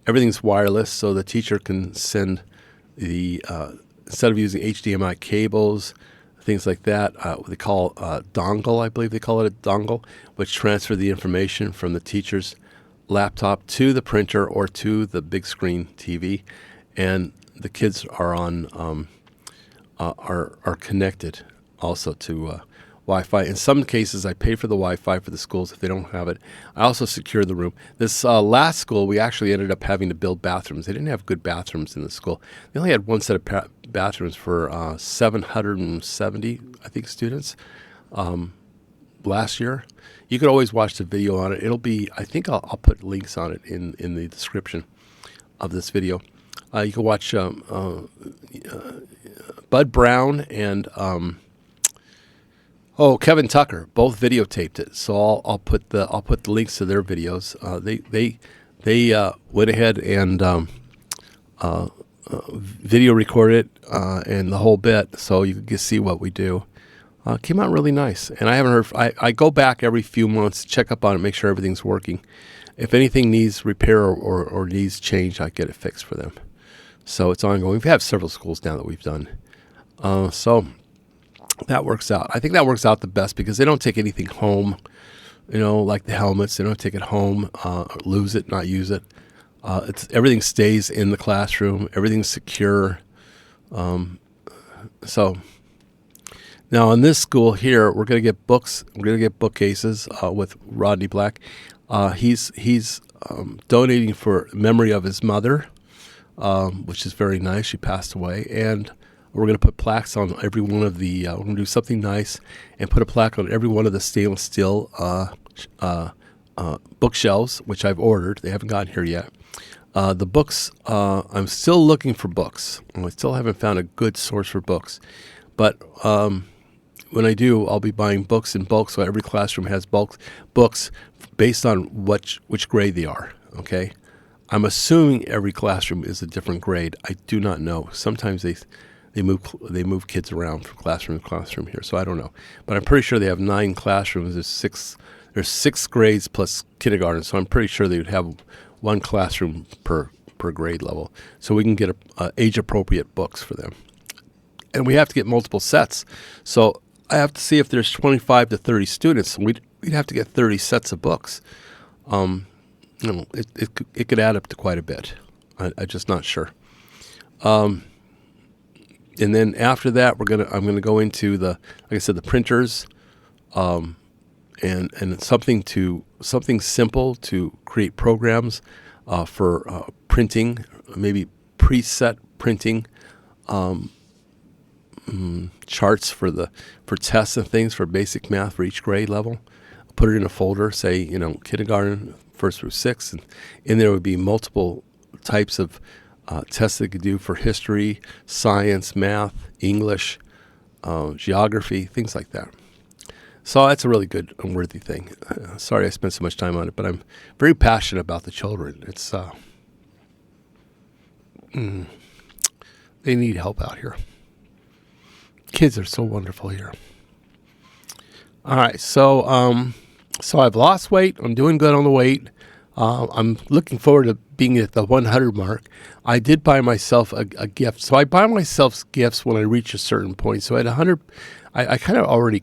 Everything's wireless, so the teacher can send instead of using HDMI cables, things like that, what they call dongle, I believe they call it a dongle, which transfer the information from the teacher's laptop to the printer or to the big screen TV, and the kids are are connected also to Wi-Fi. In some cases, I pay for the Wi-Fi for the schools if they don't have it. I also secure the room. This last school, we actually ended up having to build bathrooms. They didn't have good bathrooms in the school. They only had one set of bathrooms for 770, I think, students last year. You could always watch the video on it. It'll be, I think I'll put links on it in the description of this video. You can watch Bud Brown and Kevin Tucker both videotaped it, so I'll put the links to their videos. They went ahead and video recorded and the whole bit, so you can see what we do. Came out really nice, and I haven't heard. I go back every few months, check up on it, make sure everything's working. If anything needs repair or needs change, I get it fixed for them. So it's ongoing. We've had several schools now that we've done. So that works out. I think that works out the best because they don't take anything home, like the helmets. They don't take it home, lose it, not use it. Everything stays in the classroom. Everything's secure. So now in this school here, we're going to get books. We're going to get bookcases with Rodney Black. He's donating for memory of his mother, which is very nice. She passed away, and we're going to put plaques on every one of the. We're going to do something nice and put a plaque on every one of the stainless steel bookshelves, which I've ordered. They haven't gotten here yet. The books, I'm still looking for books. I still haven't found a good source for books, but when I do, I'll be buying books in bulk. So every classroom has books based on which grade they are. Okay. I'm assuming every classroom is a different grade. I do not know. Sometimes they move kids around from classroom to classroom here, so I don't know. But I'm pretty sure they have 9 classrooms. There's 6 grades plus kindergarten, so I'm pretty sure they would have 1 classroom per grade level, so we can get age-appropriate books for them. And we have to get multiple sets. So I have to see if there's 25 to 30 students. We'd have to get 30 sets of books. it could add up to quite a bit. I'm just not sure. And then after that, I'm gonna go into like I said, the printers, and something simple to create programs for printing, maybe preset printing, charts for tests and things for basic math for each grade level. Put it in a folder, say kindergarten, 1st through 6th, and in there would be multiple types of tests they could do for history, science, math, English, geography, things like that. So that's a really good and worthy thing. Sorry I spent so much time on it, but I'm very passionate about the children. It's they need help out here. Kids are so wonderful here. All right, so I've lost weight. I'm doing good on the weight. I'm looking forward to being at the 100 mark. I did buy myself a gift. So I buy myself gifts when I reach a certain point. So at 100, I kind of already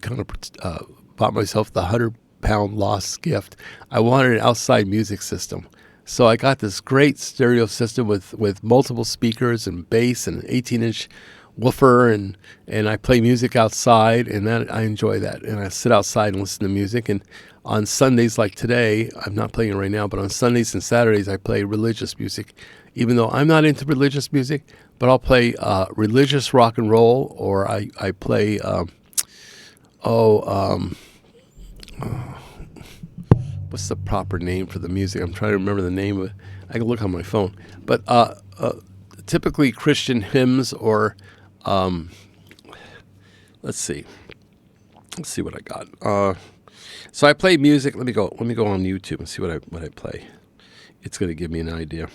bought myself the 100-pound lost gift. I wanted an outside music system. So I got this great stereo system with multiple speakers and bass and an 18-inch woofer, and I play music outside, and I enjoy that. And I sit outside and listen to music. And on Sundays like today, I'm not playing it right now, but on Sundays and Saturdays I play religious music, even though I'm not into religious music. But I'll play religious rock and roll, or I play what's the proper name for the music? I'm trying to remember the name of it. I can look on my phone. But typically Christian hymns, or let's see what I got. So I play music. Let me go on YouTube and see what I play. It's going to give me an idea.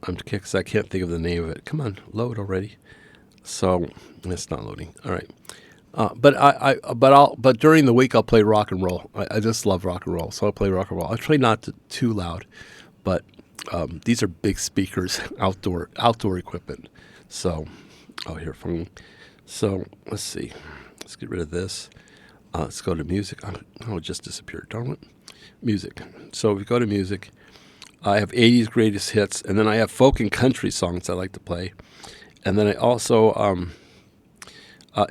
Because I can't think of the name of it. Come on, load already. So it's not loading. All right. But during the week I'll play rock and roll. I just love rock and roll, so I'll play rock and roll. I try not to too loud, but these are big speakers, outdoor equipment. So, here phone. So let's see. Let's get rid of this. Let's go to music. Oh, it just disappeared. Darn it. Music. So if we go to music, I have 80s greatest hits, and then I have folk and country songs I like to play, and then I also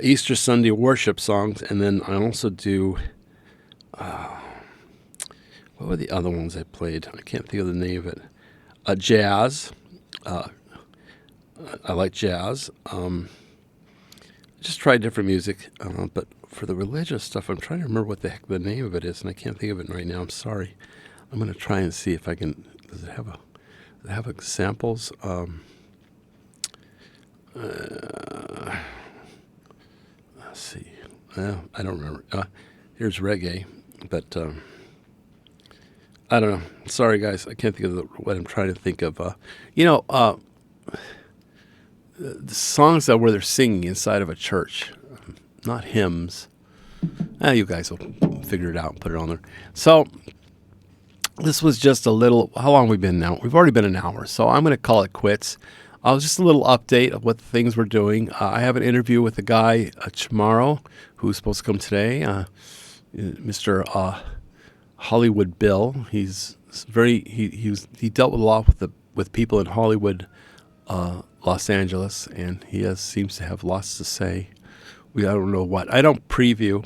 Easter Sunday worship songs, and then I also do what were the other ones I played? I can't think of the name of it. Jazz. I like jazz. Just try different music, but for the religious stuff, I'm trying to remember what the heck the name of it is, and I can't think of it right now. I'm sorry. I'm going to try and see if I can. Does it have examples? Let's see. I don't remember. Here's reggae, but I don't know. Sorry, guys. I can't think of what I'm trying to think of. The songs where they're singing inside of a church, not hymns. You guys will figure it out and put it on there. So this was just a little. How long have we been now? We've already been an hour, so I'm going to call it quits. Just a little update of what things we're doing. I have an interview with a guy tomorrow who's supposed to come today, Mr. Hollywood Bill. He's he dealt with a lot with people in Hollywood, Los Angeles, and he seems to have lots to say. I don't know what. I don't preview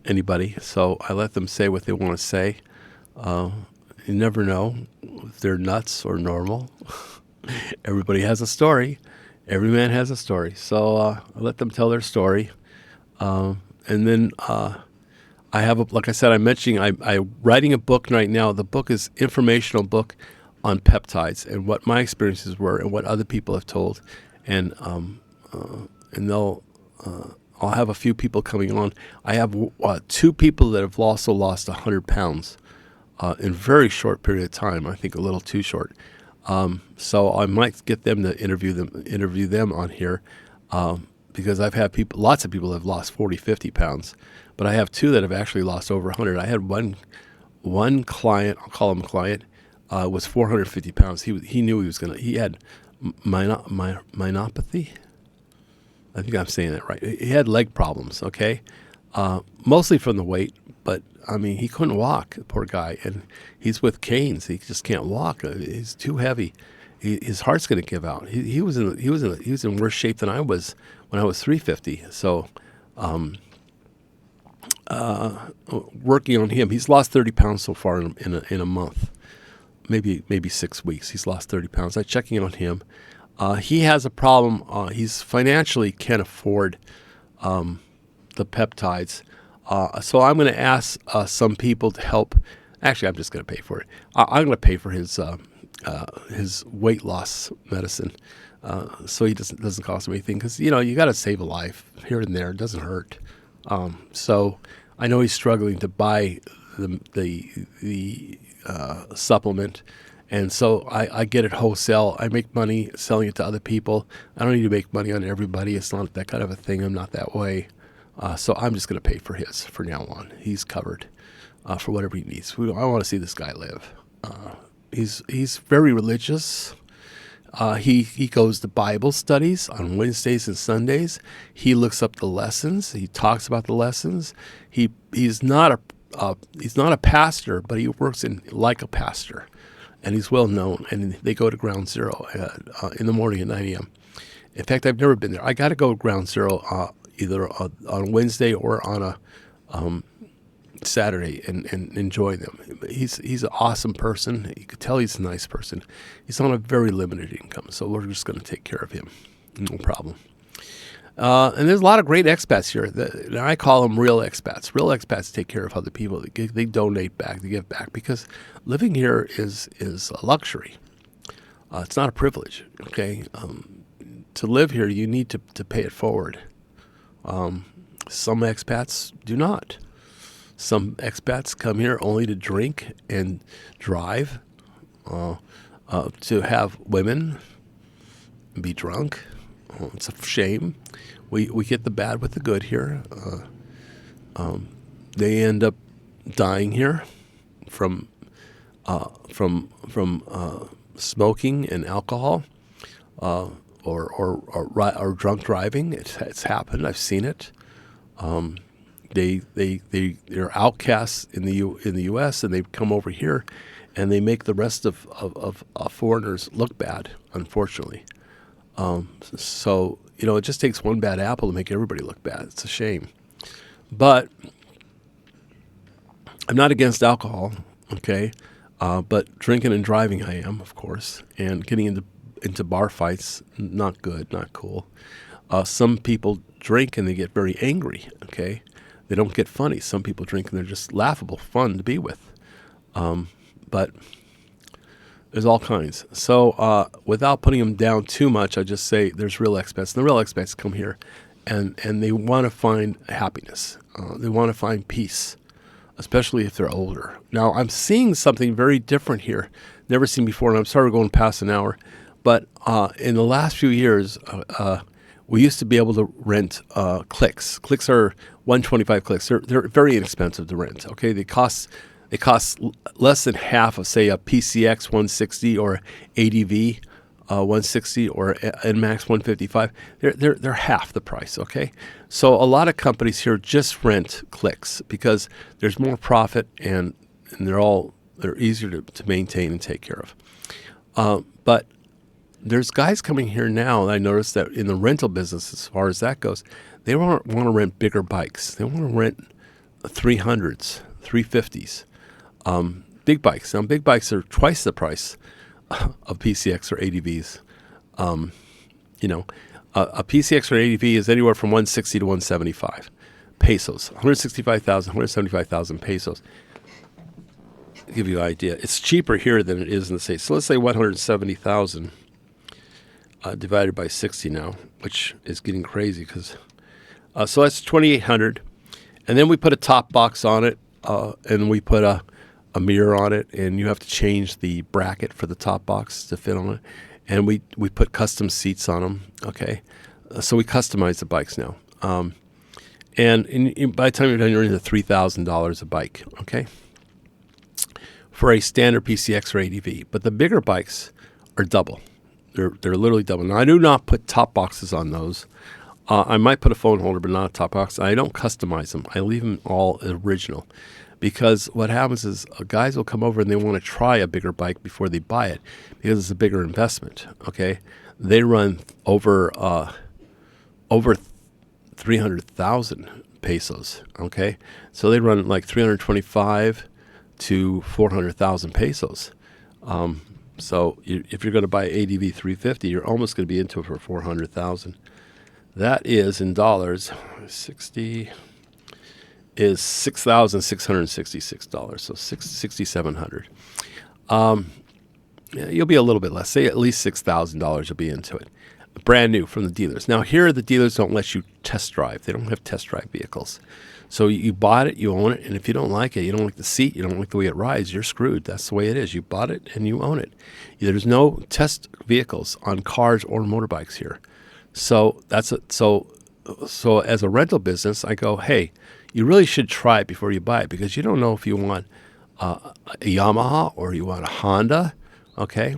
anybody, so I let them say what they want to say. You never know if they're nuts or normal. Everybody has a story. Every man has a story. So I let them tell their story. And then I have, like I said, I'm writing a book right now. The book is informational book on peptides and what my experiences were and what other people have told. And I'll have a few people coming on. I have 2 people that have also lost 100 pounds in a very short period of time. I think a little too short. So I might get them to interview them on here, because I've had lots of people have lost 40, 50 pounds, but I have 2 that have actually lost over 100. I had one client, I'll call him a client, was 450 pounds. He knew he had myopathy. I think I'm saying that right. He had leg problems. Okay. mostly from the weight. But I mean, he couldn't walk, poor guy, and he's with canes. He just can't walk. He's too heavy. His heart's going to give out. He was in worse shape than I was when I was 350. So, working on him, he's lost 30 pounds so far in a month, maybe 6 weeks. He's lost 30 pounds. I'm checking in on him. He has a problem. He's financially can't afford the peptides. So I'm going to ask some people to help. Actually, I'm just going to pay for it. I'm going to pay for his weight loss medicine, so he doesn't cost him anything. Because you got to save a life here and there. It doesn't hurt. So I know he's struggling to buy the supplement, and so I get it wholesale. I make money selling it to other people. I don't need to make money on everybody. It's not that kind of a thing. I'm not that way. So I'm just going to pay for his from now on. He's covered for whatever he needs. I want to see this guy live. He's very religious. He goes to Bible studies on Wednesdays and Sundays. He looks up the lessons. He talks about the lessons. He's not a pastor, but he works like a pastor, and he's well known. And they go to Ground Zero in the morning at 9 a.m. In fact, I've never been there. I got to go to Ground Zero either on Wednesday or on a Saturday and enjoy them. He's an awesome person. You could tell he's a nice person. He's on a very limited income, so we're just going to take care of him. No problem. And there's a lot of great expats here. I call them real expats. Real expats take care of other people. They donate back. They give back because living here is a luxury. It's not a privilege. Okay, to live here, you need to pay it forward. Some expats do not. Some expats come here only to drink and drive, to have women, be drunk. It's a shame. We get the bad with the good here. They end up dying here from smoking and alcohol, or drunk driving. It's happened. I've seen it. They're outcasts in the U.S. and they come over here, and they make the rest of foreigners look bad. Unfortunately, so it just takes one bad apple to make everybody look bad. It's a shame, but I'm not against alcohol. Okay, but drinking and driving I am, of course, and getting into bar fights, not good, not cool. Some people drink and they get very angry. Okay. They don't get funny. Some people drink and they're just laughable, fun to be with. But there's all kinds. So without putting them down too much, I just say there's real expats. And the real expats come here and they want to find happiness. They want to find peace, especially if they're older. Now, I'm seeing something very different here, never seen before, and I'm sorry we're going past an hour. But in the last few years, we used to be able to rent clicks. Clicks are 125 clicks. They're very inexpensive to rent. Okay, they cost less than half of, say, a PCX 160 or ADV 160 or NMAX 155. They're half the price. Okay, so a lot of companies here just rent clicks because there's more profit and they're easier to maintain and take care of. But there's guys coming here now, and I noticed that in the rental business, as far as that goes, they want to rent bigger bikes. They want to rent 300s, 350s, big bikes. Now, big bikes are twice the price of PCX or ADVs. A PCX or ADV is anywhere from 160 to 175 pesos, 165,000, 175,000 pesos. To give you an idea, it's cheaper here than it is in the States. So let's say 170,000. Divided by 60 now, which is getting crazy because so that's 2,800, and then we put a top box on it, and we put a mirror on it, and you have to change the bracket for the top box to fit on it, and we put custom seats on them. Okay, so we customize the bikes now, and by the time you're done, you're into $3,000 a bike. Okay, for a standard PCX or ADV, but the bigger bikes are double. They're literally double. Now, I do not put top boxes on those. I might put a phone holder, but not a top box. I don't customize them. I leave them all original, because what happens is guys will come over and they want to try a bigger bike before they buy it, because it's a bigger investment. Okay, they run over 300,000 pesos. Okay, so they run like 325 to 400,000 pesos. So if you're going to buy ADV 350, you're almost going to be into it for 400,000. That is in dollars, 60 is $6,666. So $6,700. You'll be a little bit less. Say at least $6,000 you'll be into it. Brand new from the dealers. Now here the dealers don't let you test drive. They don't have test drive vehicles. So you bought it, you own it, and if you don't like it, you don't like the seat, you don't like the way it rides, you're screwed. That's the way it is. You bought it and you own it. There's no test vehicles on cars or motorbikes here. So so as a rental business, I go, hey, you really should try it before you buy it, because you don't know if you want a Yamaha or you want a Honda, okay?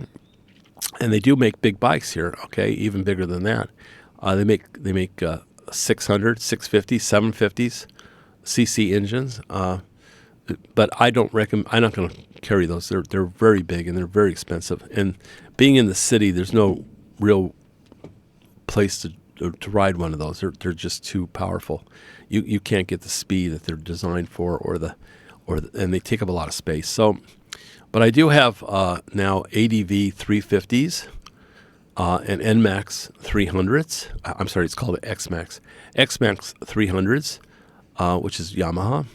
And they do make big bikes here, okay, even bigger than that. They make 600, 650, 750s, CC engines. But I don't recommend. I'm not going to carry those. They're very big and they're very expensive. And being in the city, there's no real place to ride one of those. They're just too powerful. You can't get the speed that they're designed for, and they take up a lot of space. So. But I do have now ADV 350s and NMAX 300s. I'm sorry, it's called XMAX. XMAX 300s, which is Yamaha.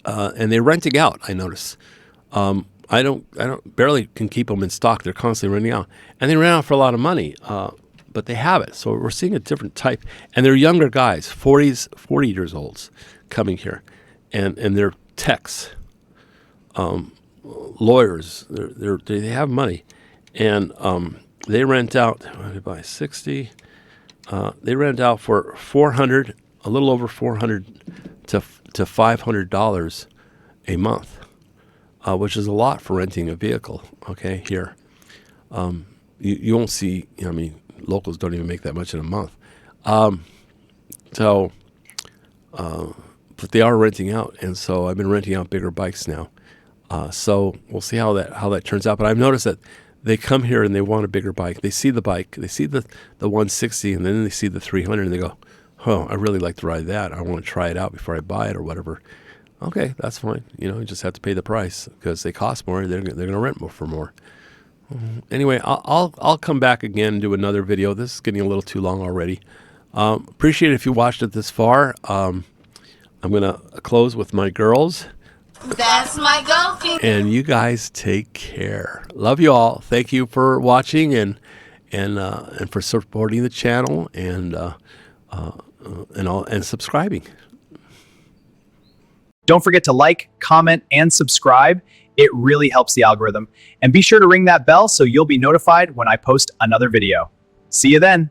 And they're renting out, I notice. I barely can keep them in stock. They're constantly renting out. And they ran out for a lot of money, but they have it. So we're seeing a different type. And they're younger guys, 40 years olds coming here. And they're techs. Lawyers, they have money, and they rent out. They buy 60. They rent out for $400, a little over $400 to $500 a month, which is a lot for renting a vehicle. Okay, here, you won't see. I mean, locals don't even make that much in a month. But they are renting out, and so I've been renting out bigger bikes now. So we'll see how that turns out. But I've noticed that they come here and they want a bigger bike. They see the bike, they see the 160, and then they see the 300, and they go, "Oh, I really like to ride that. I want to try it out before I buy it or whatever." Okay, that's fine. You just have to pay the price because they cost more. They're going to rent more for more. Anyway, I'll come back again and do another video. This is getting a little too long already. Appreciate it if you watched it this far. I'm going to close with my girls. That's my Goldfinger. And you guys take care. Love you all. Thank you for watching and for supporting the channel and subscribing. Don't forget to like, comment, and subscribe. It really helps the algorithm. And be sure to ring that bell so you'll be notified when I post another video. See you then.